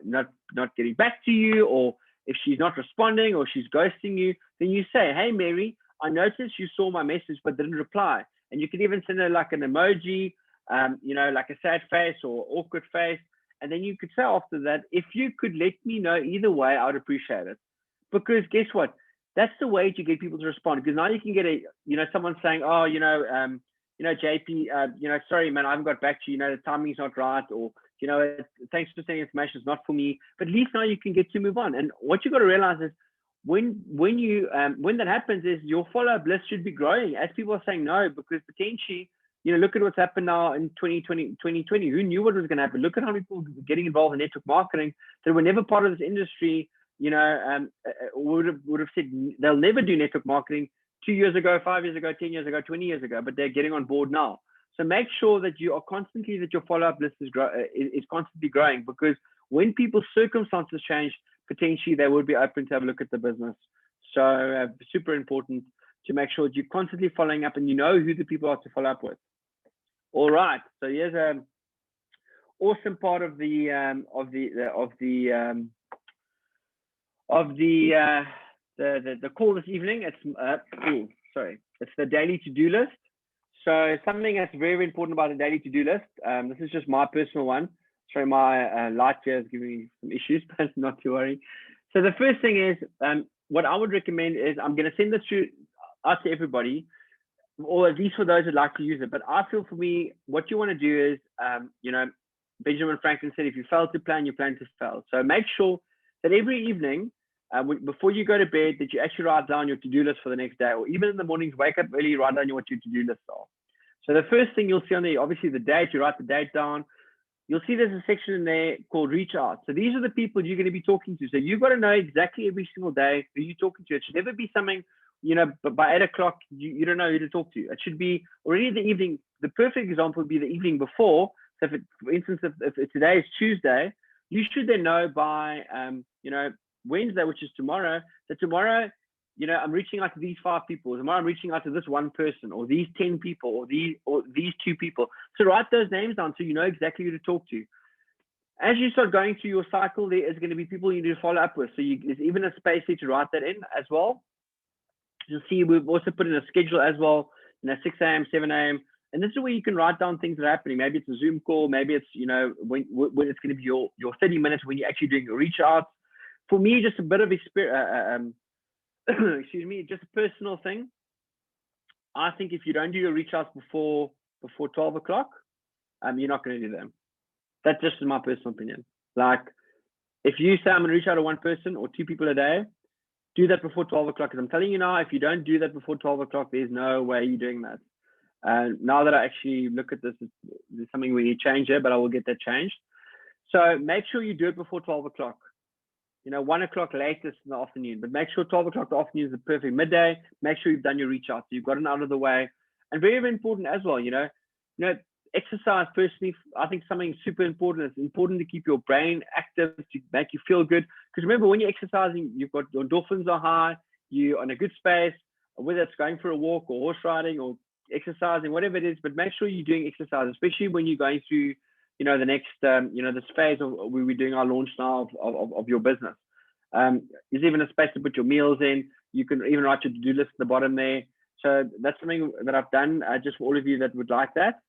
getting back to you, or if she's not responding or she's ghosting you, then you say, hey, Mary, I noticed you saw my message but didn't reply. And you can even send her like an emoji, like a sad face or awkward face. And then you could say after that, if you could let me know either way, I would appreciate it. Because guess what? That's the way to get people to respond. Because now you can get someone saying, oh, JP, sorry, man, I haven't got back to you. The timing's not right, or, thanks for sending information. It's not for me. But at least now you can get to move on. And what you got to realize is when that happens is your follow-up list should be growing as people are saying no, because potentially, look at what's happened now in 2020. Who knew what was going to happen? Look at how many people getting involved in network marketing that were never part of this industry, would have said they'll never do network marketing 2 years ago, 5 years ago, 10 years ago, 20 years ago, but they're getting on board now. So make sure that you are constantly, that your follow-up list is constantly growing, because when people's circumstances change, potentially they would be open to have a look at the business. So super important to make sure that you're constantly following up and you know who the people are to follow up with. All right. So here's an awesome part of the call this evening. It's the daily to-do list. So something that's very, very important about the daily to-do list. This is just my personal one. Sorry, my light here is giving me some issues, but not to worry. So the first thing is, what I would recommend is I'm going to send this out to everybody, or at least for those who'd like to use it. But I feel for me, what you want to do is, Benjamin Franklin said, if you fail to plan, you plan to fail. So make sure that every evening, before you go to bed, that you actually write down your to-do list for the next day, or even in the mornings, wake up early, write down what your to-do lists are. So the first thing you'll see on there, obviously the date, you write the date down. You'll see there's a section in there called reach out. So these are the people you're going to be talking to. So you've got to know exactly every single day who you're talking to. It should never be something, but by 8 o'clock, you don't know who to talk to. It should be already the evening. The perfect example would be the evening before. So for instance, if today is Tuesday, you should then know by, Wednesday, which is tomorrow, that tomorrow, I'm reaching out to these 5 people. Tomorrow I'm reaching out to this 1 person, or these 10 people, or these 2 people. So write those names down so you know exactly who to talk to. As you start going through your cycle, there is going to be people you need to follow up with. So there's even a space here to write that in as well. You'll see we've also put in a schedule as well, 6 a.m., 7 a.m. And this is where you can write down things that are happening. Maybe it's a Zoom call. Maybe it's, when it's going to be your 30 minutes when you're actually doing your reach outs. For me, just a bit of experience, excuse me, just a personal thing. I think if you don't do your reach outs before 12 o'clock, you're not going to do them. That's just my personal opinion. Like, if you say I'm going to reach out to 1 person or 2 people a day, do that before 12 o'clock. Because I'm telling you now, if you don't do that before 12 o'clock, there's no way you're doing that. Now that I actually look at this, there's something we need to change here, but I will get that changed. So make sure you do it before 12 o'clock. 1 o'clock latest in the afternoon, but make sure 12 o'clock the afternoon is the perfect midday. Make sure you've done your reach out, so you've gotten out of the way. And very, very important as well, exercise personally, I think something super important. It's important to keep your brain active, to make you feel good. Because remember, when you're exercising, you've got your endorphins are high, you're in a good space, whether it's going for a walk or horse riding or exercising, whatever it is, but make sure you're doing exercise, especially when you're going through the next, this phase of where we're doing our launch now of your business. There's even a space to put your meals in. You can even write your to-do list at the bottom there. So that's something that I've done just for all of you that would like that.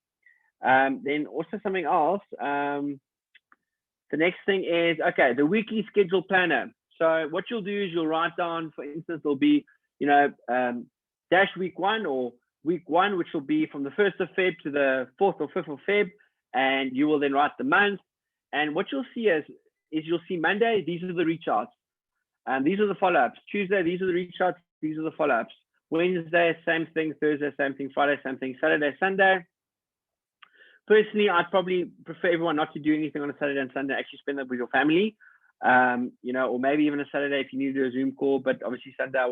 Then also something else. The next thing is, okay, the weekly schedule planner. So what you'll do is you'll write down, for instance, there'll be, dash week 1 or week 1, which will be from the 1st of Feb to the 4th or 5th of Feb. And you will then write the month. And what you'll see is you'll see Monday, these are the reach outs. These are the follow-ups. Tuesday, these are the reach outs. These are the follow-ups. Wednesday, same thing. Thursday, same thing. Friday, same thing. Saturday, Sunday. Personally, I'd probably prefer everyone not to do anything on a Saturday and Sunday. Actually spend that with your family, or maybe even a Saturday if you need to do a Zoom call. But obviously Sunday, I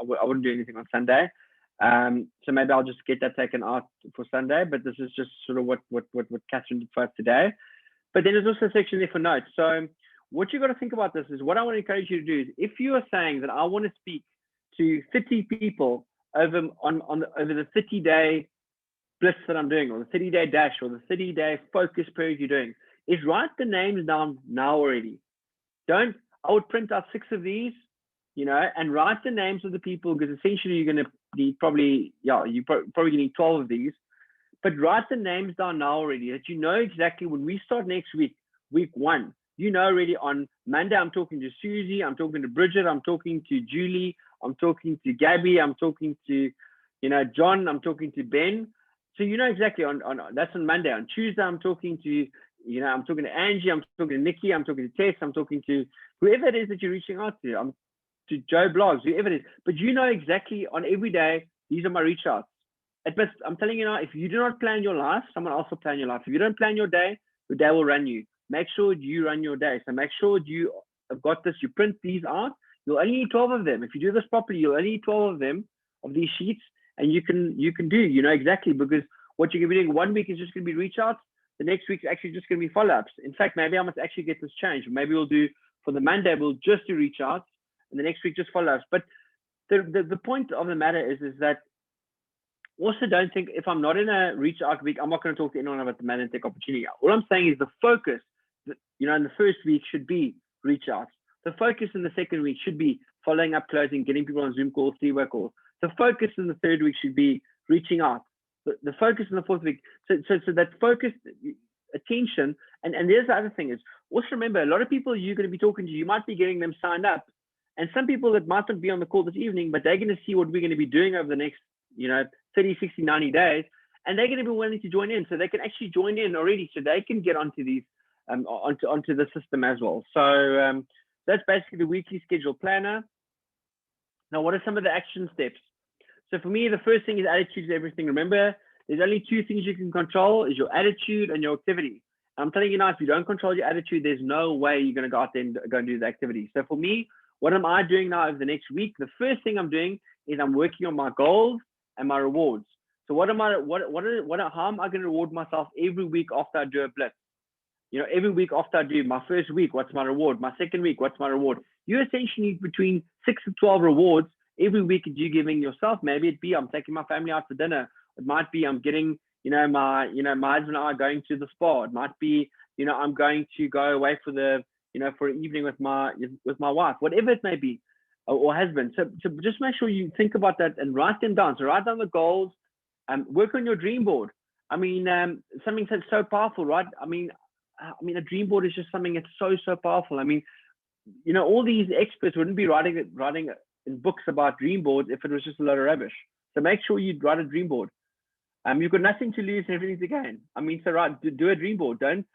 wouldn't do anything on Sunday. So maybe I'll just get that taken out for Sunday, but this is just sort of what Catherine did for us today. But then there's also a section there for notes. So what you got to think about this is what I want to encourage you to do is if you are saying that I want to speak to 30 people over the 30-day blitz that I'm doing, or the 30-day dash, or the 30-day focus period you're doing, is write the names down now already. I would print out 6 of these, and write the names of the people, because essentially you're going to need probably need 12 of these. But write the names down now already, that you know exactly when we start next week, week 1, already on Monday, I'm talking to Susie, I'm talking to Bridget, I'm talking to Julie, I'm talking to Gabby, I'm talking to, John, I'm talking to Ben. So exactly on that's on Monday. On Tuesday, I'm talking to, I'm talking to Angie, I'm talking to Nikki, I'm talking to Tess, I'm talking to whoever it is that you're reaching out to. I'm to Joe Blogs, whoever it is. But exactly on every day, these are my reach outs. But I'm telling you now, if you do not plan your life, someone else will plan your life. If you don't plan your day will run you. Make sure you run your day. So make sure you have got this. You print these out. You'll only need 12 of them. If you do this properly, you'll only need 12 of them, of these sheets, and you can do, exactly, because what you're going to be doing 1 week is just going to be reach outs. The next week's actually just going to be follow-ups. In fact, maybe I must actually get this changed. Maybe we'll do, for the Monday, we'll just do reach outs, and the next week just follow-ups. But the point of the matter is that also don't think, if I'm not in a reach out week, I'm not going to talk to anyone about the Mannatech opportunity. All I'm saying is the focus, in the first week should be reach outs. The focus in the second week should be following up, closing, getting people on Zoom calls, 3-way calls. The focus in the third week should be reaching out. The focus in the fourth week. So that focused attention. And there's the other thing is, also remember, a lot of people you're going to be talking to, you might be getting them signed up. And some people that might not be on the call this evening, but they're going to see what we're going to be doing over the next, 30, 60, 90 days. And they're going to be willing to join in. So they can actually join in already, so they can get onto these, onto the system as well. So that's basically the weekly schedule planner. Now, what are some of the action steps? So for me, the first thing is attitude to everything. Remember, there's only 2 things you can control, is your attitude and your activity. I'm telling you now, if you don't control your attitude, there's no way you're going to go out there and go and do the activity. So for me, what am I doing now over the next week? The first thing I'm doing is I'm working on my goals and my rewards. So how am I going to reward myself every week after I do a blitz? Every week after I do my first week, what's my reward? My second week, what's my reward? You essentially need between 6 and 12 rewards every week that you're giving yourself. Maybe it be I'm taking my family out for dinner. It might be I'm getting, my husband and I are going to the spa. It might be, I'm going to go away for for an evening with my wife, whatever it may be, or husband. So just make sure you think about that and write them down. So write down the goals and work on your dream board. I mean, something that's so powerful, right? I mean, a dream board is just something that's so powerful. I mean, all these experts wouldn't be writing in books about dream boards if it was just a load of rubbish. So make sure you write a dream board. You've got nothing to lose and everything to gain. I mean, so do a dream board. Don't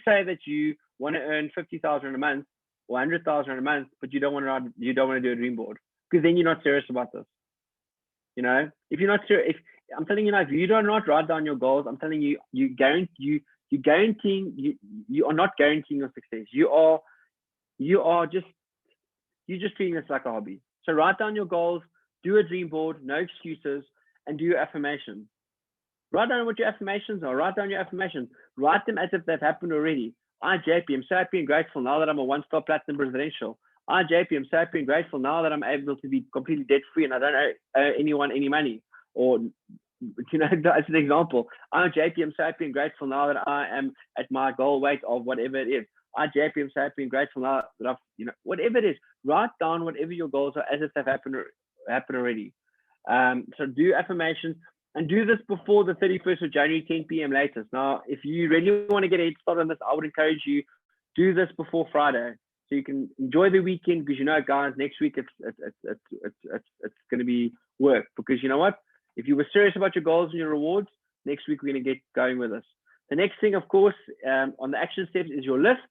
say that you want to earn 50,000 a month or 100,000 a month, but you don't want to do a dream board, because then you're not serious about this. If you're not serious, I'm telling you now, if you do not write down your goals, I'm telling you, you are not guaranteeing your success. You're just treating this like a hobby. So write down your goals, do a dream board, no excuses, and do your affirmations. Write down what your affirmations are. Write down your affirmations. Write them as if they've happened already. I, JP, am so happy and grateful now that I'm a 1-star platinum residential. I, JP, am so happy and grateful now that I'm able to be completely debt-free and I don't owe anyone any money. Or, as an example, I, JP, am so happy and grateful now that I am at my goal weight of whatever it is. I, JP, am so happy and grateful now that I've, whatever it is, write down whatever your goals are as if they've happened already. So do affirmations. And do this before the 31st of January, 10 p.m. latest. Now, if you really want to get a head start on this, I would encourage you, do this before Friday, so you can enjoy the weekend. Because guys, next week it's going to be work. Because you know what? If you were serious about your goals and your rewards, next week we're going to get going with this. The next thing, of course, on the action steps is your list.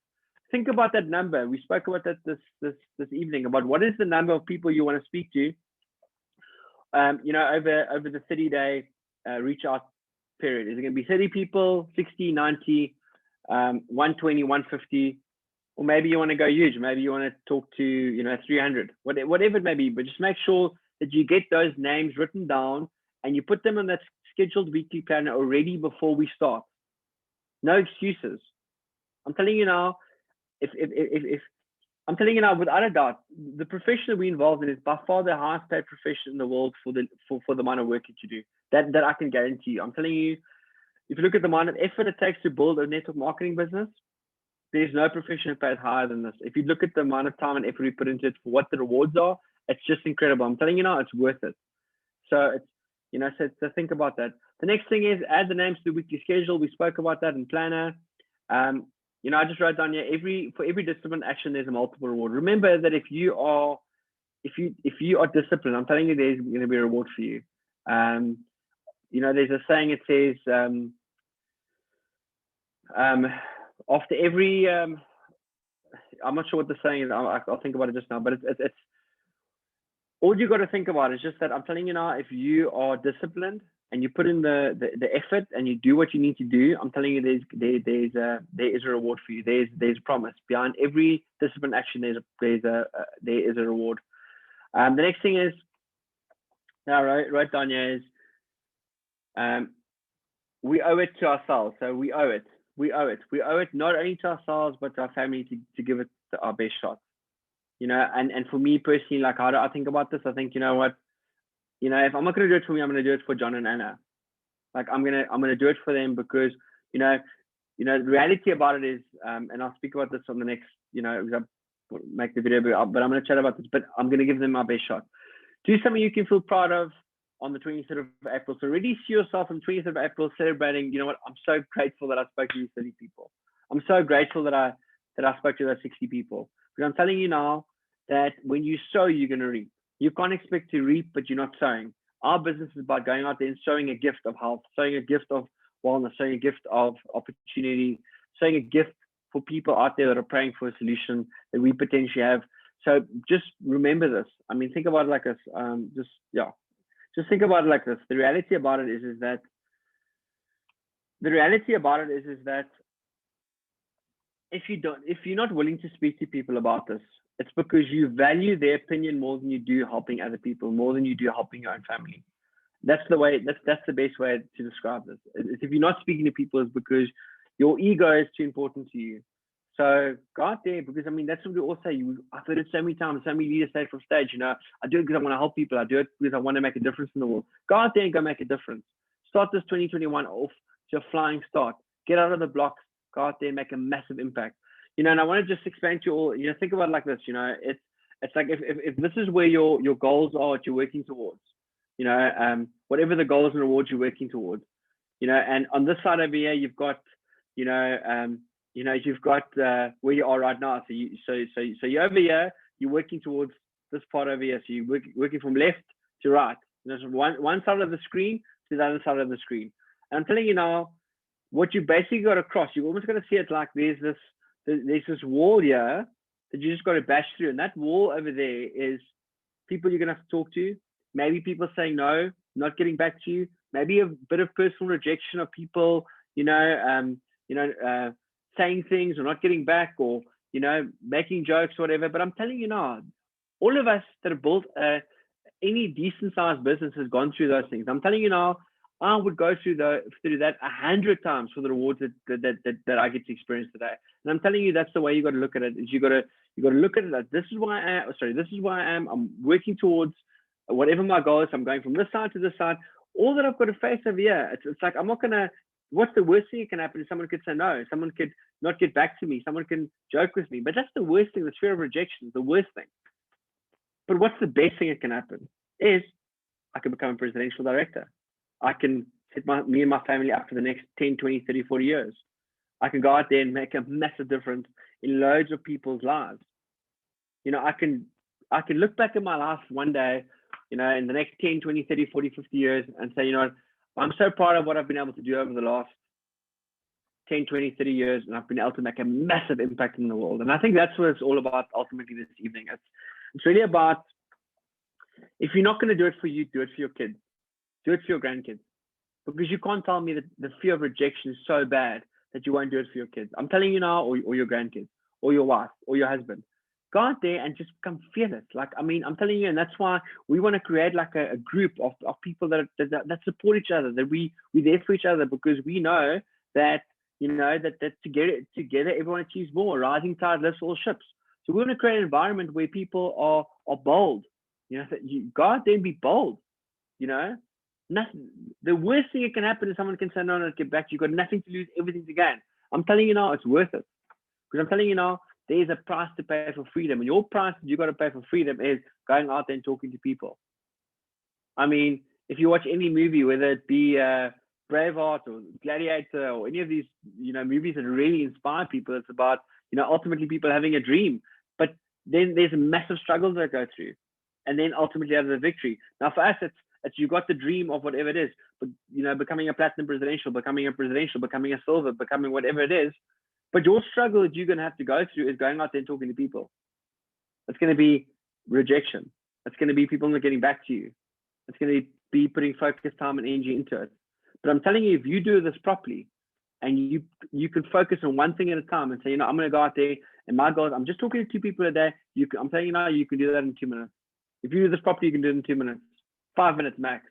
Think about that number. We spoke about that this evening, about what is the number of people you want to speak to. Over the 30-day reach out period. Is it going to be 30 people, 60, 90, 120, 150, or maybe you want to go huge? Maybe you want to talk to 300, whatever it may be. But just make sure that you get those names written down and you put them on that scheduled weekly planner already before we start. No excuses. I'm telling you now, if I'm telling you now, without a doubt, the profession that we're involved in is by far the highest paid profession in the world for the amount of work that you do. That I can guarantee you. I'm telling you, if you look at the amount of effort it takes to build a network marketing business, there's no profession paid higher than this. If you look at the amount of time and effort we put into it for what the rewards are, it's just incredible. I'm telling you now, it's worth it. So it's, so think about that. The next thing is add the names to the weekly schedule. We spoke about that in Planner. I just wrote down here, for every discipline action, there's a multiple reward. Remember that if you are disciplined, I'm telling you, there's going to be a reward for you. There's a saying, it says, after every, I'm not sure what the saying is. I'll think about it just now, but it's all you got to think about is just that I'm telling you now, if you are disciplined and you put in the effort and you do what you need to do, I'm telling you, there is a reward for you. There's a promise behind every discipline action. There is a reward. The next thing is, now write down here is, we owe it to ourselves. So we owe it not only to ourselves but to our family to give it our best shot. And for me personally, like, how do I think about this? I think, you know what, if I'm not going to do it for me, I'm going to do it for John and Anna. Like, I'm going to do it for them because, the reality about it is, and I'll speak about this on the next, make the video, but I'm going to chat about this, but I'm going to give them my best shot. Do something you can feel proud of on the 23rd of April. So already see yourself on the 23rd of April celebrating, I'm so grateful that I spoke to these 30 people. I'm so grateful that I spoke to those 60 people. But I'm telling you now that when you sow, you're going to reap. You can't expect to reap, but you're not sowing. Our business is about going out there and sowing a gift of health, sowing a gift of wellness, sowing a gift of opportunity, sowing a gift for people out there that are praying for a solution that we potentially have. So just remember this. I mean, think about it like this. Just think about it like this. The reality about it is that if you're not willing to speak to people about this, it's because you value their opinion more than you do helping other people, more than you do helping your own family. That's the best way to describe this. If you're not speaking to people, it's because your ego is too important to you. So go out there, because that's what we all say. I've heard it so many times. So many leaders say from stage, I do it because I want to help people. I do it because I want to make a difference in the world. Go out there and go make a difference. Start this 2021 off to a flying start. Get out of the blocks. Go out there and make a massive impact. And I want to just explain to you all, think about it like this, it's like if this is where your goals are, what you're working towards, whatever the goals and rewards you're working towards, and on this side over here, you've got, you've got where you are right now. So you're over here, you're working towards this part over here. So you're working from left to right. There's one side of the screen to the other side of the screen. And I'm telling you now, what you basically got to cross, you're almost going to see it like there's this wall here that you just got to bash through. And that wall over there is people you're going to have to talk to. Maybe people saying no, not getting back to you. Maybe a bit of personal rejection of people, saying things or not getting back, or, making jokes or whatever. But I'm telling you now, all of us that have built any decent sized business has gone through those things. I'm telling you now, I would go through that 100 times for the rewards that I get to experience today. And I'm telling you, that's the way you got to look at it. Is you got to look at it like, this is why I am. I'm working towards whatever my goal is. I'm going from this side to this side. All that I've got to face over here, it's like, I'm not gonna. What's the worst thing that can happen is someone could say no. Someone could not get back to me. Someone can joke with me. But that's the worst thing. The fear of rejection is the worst thing. But what's the best thing that can happen is I can become a presidential director. I can set me and my family up for the next 10, 20, 30, 40 years. I can go out there and make a massive difference in loads of people's lives. I can look back at my life one day, in the next 10, 20, 30, 40, 50 years and say, I'm so proud of what I've been able to do over the last 10, 20, 30 years, and I've been able to make a massive impact in the world. And I think that's what it's all about ultimately this evening. It's really about, if you're not going to do it for you, do it for your kids. Do it for your grandkids. Because you can't tell me that the fear of rejection is so bad that you won't do it for your kids. I'm telling you now, or your grandkids, or your wife, or your husband. go out there and just become fearless. Like, I mean, I'm telling you, and that's why we want to create like a group of people that support each other, that we're there for each other, because we know that, that together everyone achieves more. Rising tide lifts all ships. So we want to create an environment where people are bold. That you go out there and be bold. Nothing. The worst thing that can happen is someone can say, no, get back. You've got nothing to lose, everything to gain. I'm telling you now, it's worth it. Because I'm telling you now, there's a price to pay for freedom. And your price that you got to pay for freedom is going out there and talking to people. I mean, if you watch any movie, whether it be Braveheart or Gladiator or any of these, movies that really inspire people, it's about, ultimately people having a dream. But then there's a massive struggles that go through. And then ultimately have the victory. Now for us, it's you got the dream of whatever it is, but becoming a platinum presidential, becoming a silver, becoming whatever it is. But your struggle that you're going to have to go through is going out there and talking to people. It's going to be rejection. It's going to be people not getting back to you. It's going to be putting focus, time, and energy into it. But I'm telling you, if you do this properly, and you can focus on one thing at a time and say, I'm going to go out there, and my goal is I'm just talking to 2 people a day. I'm telling you now, you can do that in 2 minutes. If you do this properly, you can do it in 2 minutes, 5 minutes max.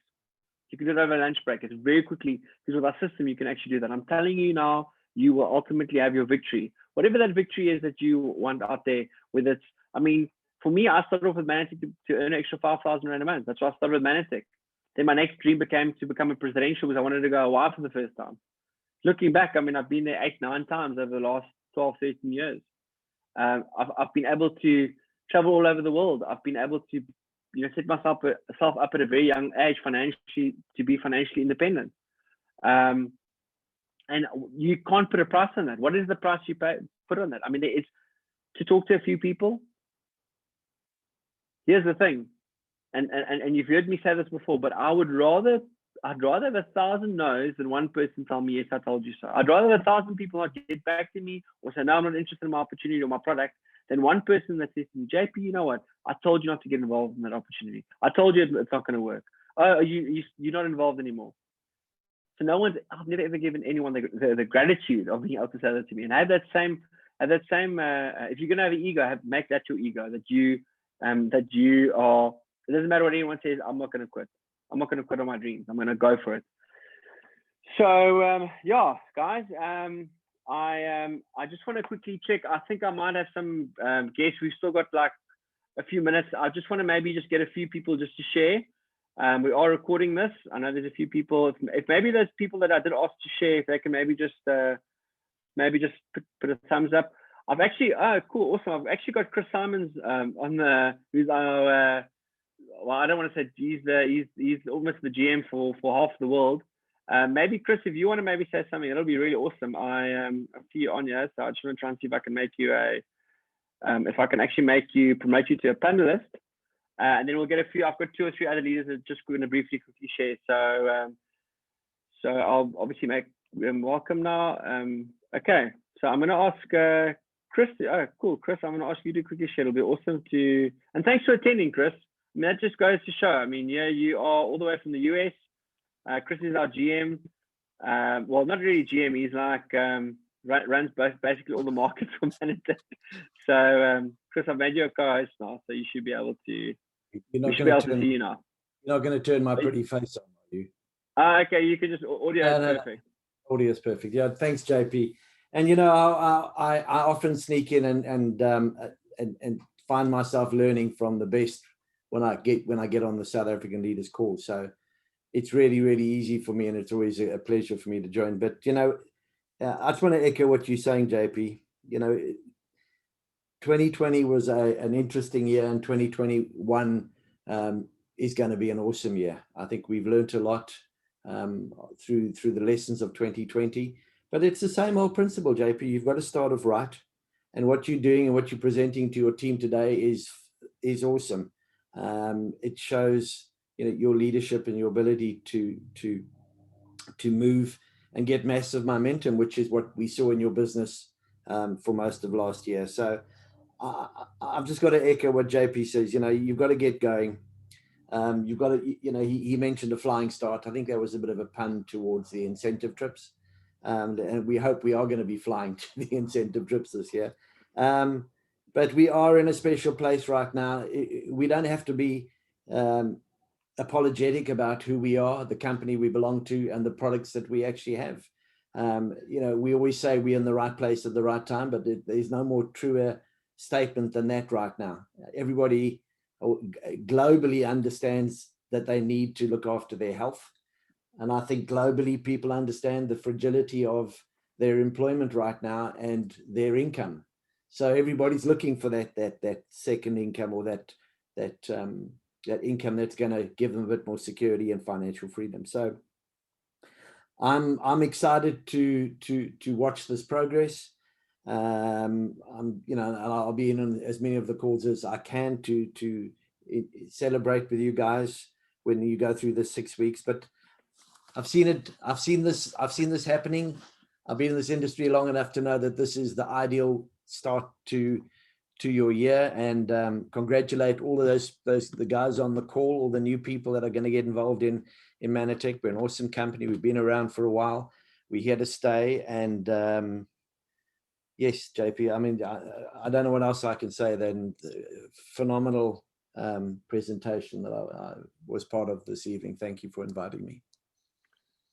You can do it over a lunch break. It's very quickly, because with our system, you can actually do that. I'm telling you now, you will ultimately have your victory. Whatever that victory is that you want out there, whether it's, I mean, for me, I started off with Mannatech to earn an extra 5,000 Rand a month. That's why I started with Mannatech. Then my next dream became to become a presidential, because I wanted to go Hawaii for the first time. Looking back, I mean, I've been there 8, 9 times over the last 12, 13 years. I've been able to travel all over the world. I've been able to, set myself up at a very young age financially, to be financially independent. And you can't put a price on that. What is the price you put on that? I mean, it's to talk to a few people. Here's the thing, and you've heard me say this before, but I'd rather have 1,000 no's than one person tell me, yes, I told you so. I'd rather have 1,000 people not get back to me or say, no, I'm not interested in my opportunity or my product, than one person that says to me, JP, you know what? I told you not to get involved in that opportunity. I told you it's not going to work. Oh, you're not involved anymore. So I've never ever given anyone the gratitude of being able to say that to me. And have that same, if you're going to have an ego, make that your ego, that you are, it doesn't matter what anyone says, I'm not going to quit. I'm not going to quit on my dreams. I'm going to go for it. So, yeah, guys, I just want to quickly check. I think I might have some guests. We've still got like a few minutes. I just want to maybe just get a few people just to share. We are recording this. I know there's a few people. If maybe there's people that I did ask to share, if they can maybe just put a thumbs up. I've actually, cool, awesome. I've actually got Chris Simons on the, who's our, well, I don't want to say he's almost the GM for half the world. Maybe Chris, if you want to maybe say something, it'll be really awesome. I see you on here, so I just want to try and see if I can make you if I can actually promote you to a panelist, and then we'll get a few. I've got 2 or 3 other leaders that are just going to briefly quickly share. So I'll obviously make them welcome now. Okay, so I'm going to ask Chris. Oh, cool, Chris. I'm going to ask you to quickly share. It'll be awesome and thanks for attending, Chris. I mean, that just goes to show. I mean, yeah, you are all the way from the US. Chris is our GM. Well, not really GM. He's like runs basically all the markets for Mannatech. So, Chris, I've made you a co-host now, so you should be able to. We should be able to see you now. You're not going to turn my pretty face on, are you? Okay, you can just audio is perfect. No. Audio is perfect. Yeah, thanks, JP. And I often sneak in and find myself learning from the best when I get on the South African Leaders Call. So it's really, really easy for me, and it's always a pleasure for me to join. But I just want to echo what you're saying, JP. 2020 was an interesting year, and 2021 is going to be an awesome year. I think we've learned a lot through the lessons of 2020. But it's the same old principle, JP. You've got to start off right, and what you're doing and what you're presenting to your team today is awesome. It shows your leadership and your ability to move and get massive momentum, which is what we saw in your business for most of last year. So I've just got to echo what JP says. You've got to get going. You've got to, he mentioned a flying start. I think that was a bit of a pun towards the incentive trips. And we hope we are going to be flying to the incentive trips this year. But but we are in a special place right now. We don't have to be apologetic about who we are, the company we belong to, and the products that we actually have. You know, we always say we're in the right place at the right time, but there's no more truer statement than that right now. Everybody globally understands that they need to look after their health. And I think globally people understand the fragility of their employment right now and their income. So everybody's looking for that second income, or that income that's going to give them a bit more security and financial freedom. So I'm excited to watch this progress. You know, and I'll be in on as many of the calls as I can to celebrate with you guys when you go through the 6 weeks. But I've seen this happening. I've been in this industry long enough to know that this is the ideal start to your year, and congratulate all of the guys on the call, all the new people that are going to get involved in Mannatech. We're an awesome company. We've been around for a while. We're here to stay. And yes, JP, I mean, I don't know what else I can say than phenomenal presentation that I was part of this evening. Thank you for inviting me.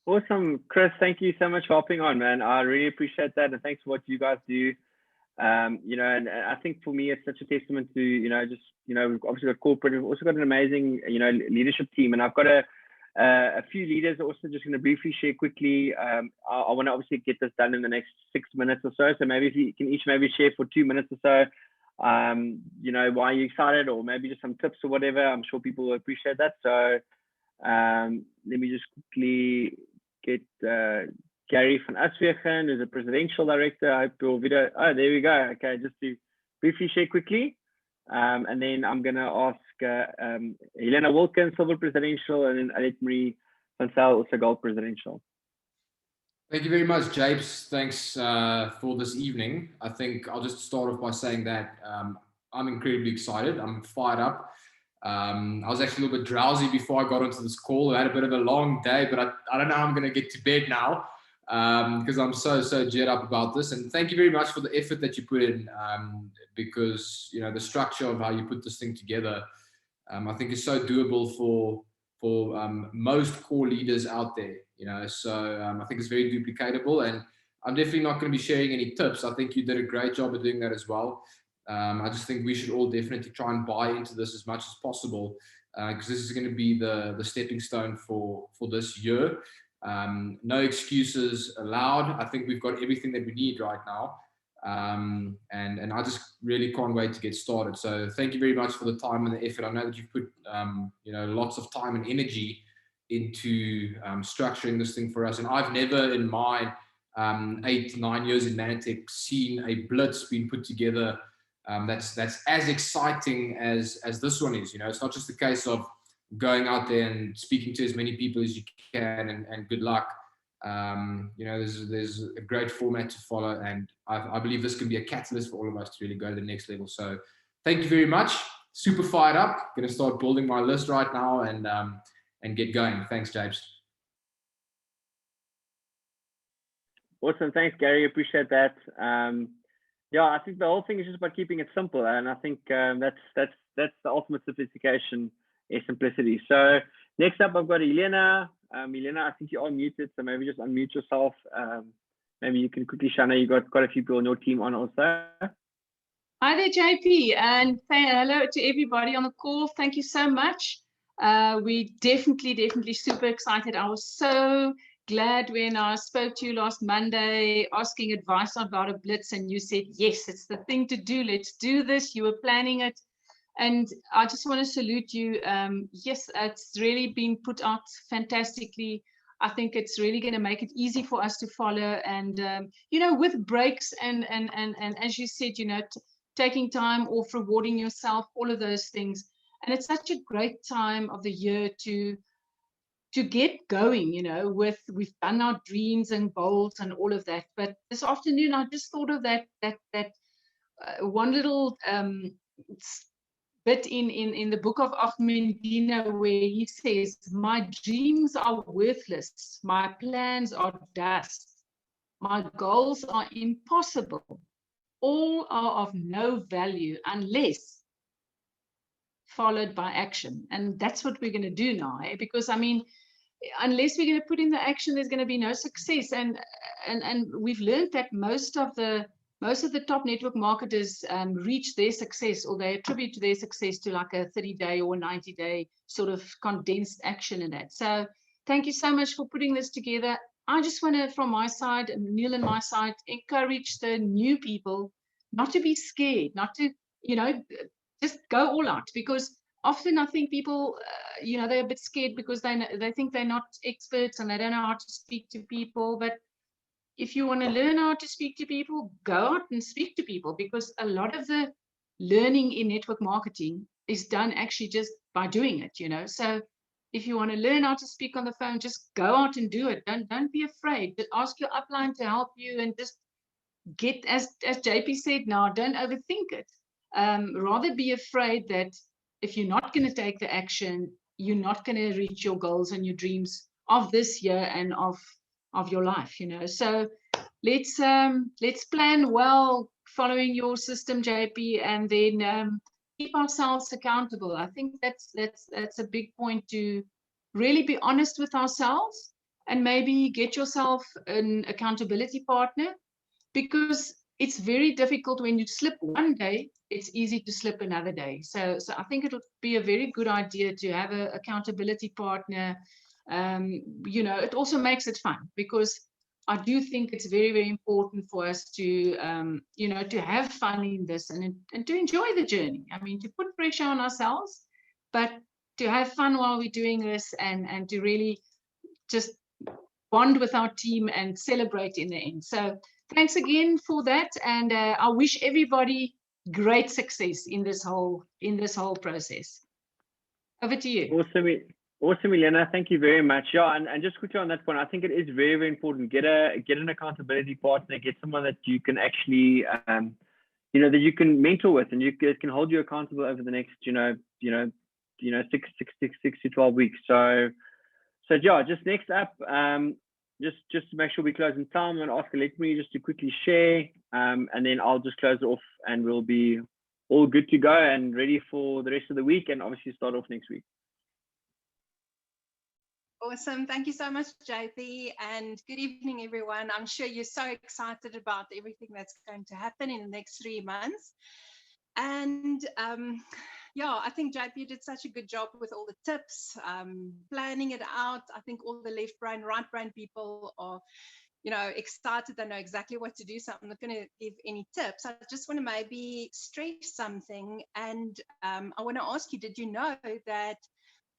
Awesome, Chris. Thank you so much for hopping on, man. I really appreciate that, and thanks for what you guys do. You know, and I think for me, it's such a testament to, you know, just, you know, we've obviously got corporate, we've also got an amazing, you know, leadership team, and I've got a few leaders also just going to briefly share quickly. I want to obviously get this done in the next 6 minutes or so. So maybe if you can each maybe share for 2 minutes or so, you know, why you're excited, or maybe just some tips or whatever. I'm sure people will appreciate that. So let me just quickly get Gary van Aswegen, who's a presidential director. I hope your video, oh, there we go. Okay, just to briefly share quickly. And then I'm going to ask Helena Wilkins, silver presidential, and then Alet Marie van Zyl, also gold presidential. Thank you very much, Japes. Thanks for this evening. I think I'll just start off by saying that I'm incredibly excited. I'm fired up. I was actually a little bit drowsy before I got onto this call. I had a bit of a long day, but I don't know how I'm going to get to bed now, because I'm so geared up about this. And thank you very much for the effort that you put in, because, you know, the structure of how you put this thing together, I think is so doable for most core leaders out there, you know. So I think it's very duplicatable, and I'm definitely not going to be sharing any tips. I think you did a great job of doing that as well. I just think we should all definitely try and buy into this as much as possible, because this is going to be the stepping stone for this year. No excuses allowed. I think we've got everything that we need right now, and I just really can't wait to get started. So thank you very much for the time and the effort. I know that you've put you know, lots of time and energy into structuring this thing for us, and I've never in my 8-9 years in Mannatech seen a blitz being put together that's as exciting as this one is. You know, it's not just a case of going out there and speaking to as many people as you can, and good luck. You know, there's a great format to follow, and I believe this can be a catalyst for all of us to really go to the next level. So thank you very much. Super fired up. Going to start building my list right now and get going. Thanks, James. Awesome. Thanks, Gary. Appreciate that. Yeah, I think the whole thing is just about keeping it simple, and I think that's the ultimate sophistication is simplicity. So next up, I've got Helena. Helena, I think you are muted, so maybe just unmute yourself. Maybe you can quickly, Shana, you got quite a few people on your team on also. Hi there, JP, and hello to everybody on the call. Thank you so much. We definitely super excited. I was so glad when I spoke to you last Monday asking advice about a blitz, and you said, yes, it's the thing to do. Let's do this. You were planning it. And I just want to salute you. Yes, it's really been put out fantastically. I think it's really going to make it easy for us to follow. And, you know, with breaks and as you said, you know, taking time off, rewarding yourself, all of those things. And it's such a great time of the year to get going, you know, we've done our dreams and goals and all of that. But this afternoon, I just thought of that one little bit in the book of Ahmedina where he says, my dreams are worthless, my plans are dust, my goals are impossible, all are of no value unless followed by action. And that's what we're going to do now, because I mean, unless we're going to put in the action, there's going to be no success. And we've learned that most of the top network marketers reach their success, or they attribute their success to like a 30-day or 90-day sort of condensed action in that. So thank you so much for putting this together. I just want to, from my side, and Neil and my side, encourage the new people not to be scared, not to, just go all out, because often I think people, they're a bit scared because they think they're not experts and they don't know how to speak to people. But if you want to learn how to speak to people, go out and speak to people, because a lot of the learning in network marketing is done actually just by doing it, So if you want to learn how to speak on the phone, just go out and do it. Don't be afraid. Just ask your upline to help you, and just get, as JP said now, don't overthink it. Rather be afraid that if you're not going to take the action, you're not going to reach your goals and your dreams of this year and of your life, So let's plan well following your system, JP, and then keep ourselves accountable. I think that's a big point, to really be honest with ourselves, and maybe get yourself an accountability partner, because it's very difficult when you slip one day. It's easy to slip another day. So I think it would be a very good idea to have an accountability partner. It also makes it fun, because I do think it's very, very important for us to, to have fun in this, and to enjoy the journey. I mean, to put pressure on ourselves, but to have fun while we're doing this, and to really just bond with our team and celebrate in the end. So thanks again for that, and I wish everybody great success in this whole process. Over to you. Awesome, Elena. Thank you very much. Yeah, and just quickly on that point, I think it is very, very important. Get an accountability partner. Get someone that you can actually, that you can mentor with, and can hold you accountable over the next, 6 to 12 weeks. So yeah, just next up, just to make sure we close in time, I'm going to ask Alekmi just to quickly share, and then I'll just close it off, and we'll be all good to go and ready for the rest of the week, and obviously start off next week. Awesome. Thank you so much, JP, and good evening, everyone. I'm sure you're so excited about everything that's going to happen in the next 3 months. And I think JP did such a good job with all the tips, planning it out. I think all the left brain, right brain people are, excited. They know exactly what to do. So I'm not going to give any tips. I just want to maybe stress something. And I want to ask you, did you know that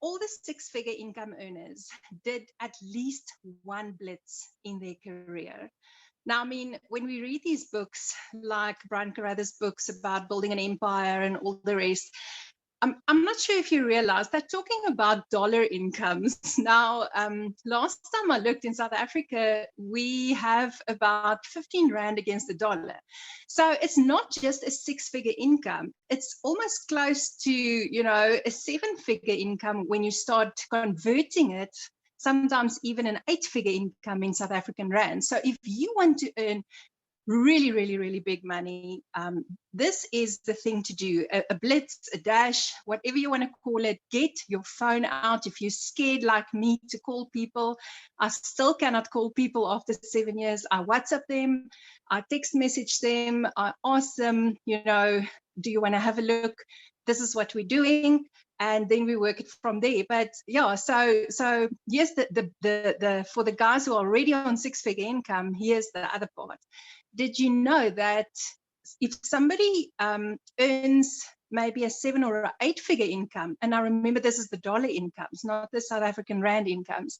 all the 6-figure income earners did at least one blitz in their career? Now, I mean, when we read these books, like Brian Carruthers' books about building an empire and all the rest, I'm not sure if you realize they're talking about dollar incomes. Now, last time I looked in South Africa, we have about 15 Rand against the dollar. So it's not just a 6-figure income. It's almost close to, a 7-figure income when you start converting it, sometimes even an 8-figure income in South African Rand. So if you want to earn really, really, really big money, this is the thing to do. A blitz, a dash, whatever you want to call it. Get your phone out. If you're scared like me to call people, I still cannot call people after 7 years. I WhatsApp them, I text message them, I ask them, do you want to have a look? This is what we're doing, and then we work it from there. But yeah, so yes, the for the guys who are already on 6-figure income, here's the other part. Did you know that if somebody earns maybe a 7 or an 8-figure income, and I remember this is the dollar incomes, not the South African Rand incomes,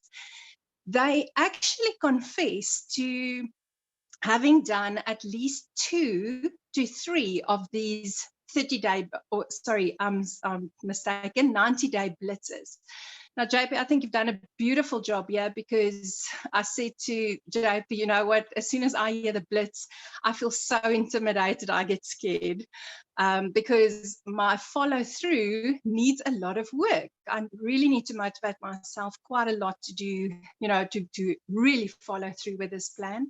they actually confess to having done at least 2 to 3 of these 30-day, or sorry, I'm mistaken, 90-day blitzes. Now, JP, I think you've done a beautiful job here, because I said to JP, you know what, as soon as I hear the blitz, I feel so intimidated, I get scared. because my follow through needs a lot of work. I really need to motivate myself quite a lot to do, to really follow through with this plan.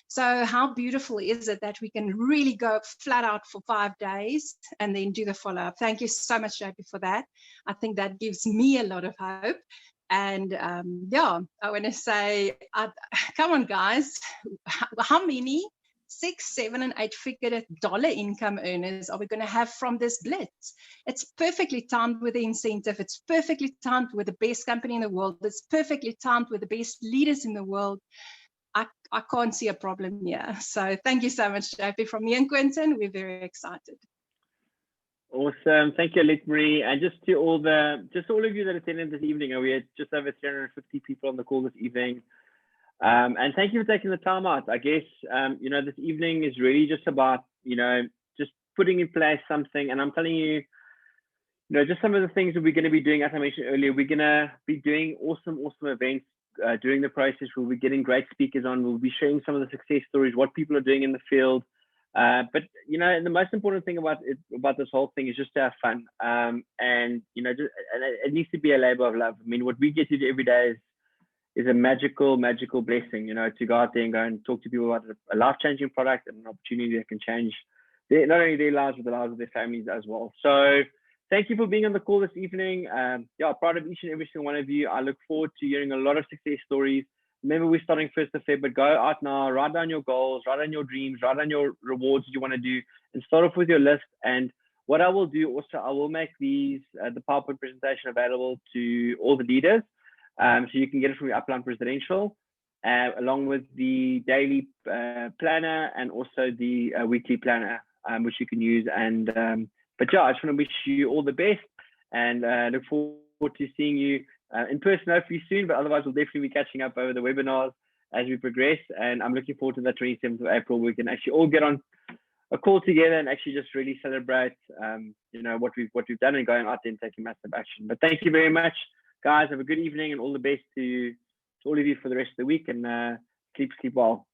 So how beautiful is it that we can really go flat out for 5 days and then do the follow-up? Thank you so much, JP, for that. I think that gives me a lot of hope. And yeah, I want to say, come on, guys, how many 6, 7, and 8-figure dollar income earners are we going to have from this blitz? It's perfectly timed with the incentive. It's perfectly timed with the best company in the world. It's perfectly timed with the best leaders in the world. I can't see a problem here. So thank you so much, JP. From me and Quentin, we're very excited. Awesome. Thank you, Marie. And just to all of you that attended this evening, we had just over 350 people on the call this evening. And thank you for taking the time out. I guess, this evening is really just about, just putting in place something. And I'm telling you, just some of the things that we're going to be doing, as I mentioned earlier, we're going to be doing awesome events during the process. We'll be getting great speakers on. We'll be sharing some of the success stories, what people are doing in the field. But the most important thing about this whole thing is just to have fun. And it needs to be a labor of love. I mean, what we get to do every day is a magical blessing. To go out there and go and talk to people about a life-changing product and an opportunity that can change not only their lives but the lives of their families as well. So thank you for being on the call this evening. Proud of each and every single one of you. I look forward to hearing a lot of success stories. Remember, we're starting 1st of February, but go out now, write down your goals, write down your dreams, write down your rewards that you want to do, and start off with your list. And what I will do also, I will make the PowerPoint presentation available to all the leaders. So you can get it from your upline presidential, along with the daily planner and also the weekly planner, which you can use. And but yeah, I just want to wish you all the best, and look forward to seeing you in person hopefully soon, but otherwise we'll definitely be catching up over the webinars as we progress. And I'm looking forward to that 27th of April. We can actually all get on a call together and actually just really celebrate what we've done and going out there and taking massive action. But thank you very much, guys. Have a good evening and all the best to all of you for the rest of the week, and keep well.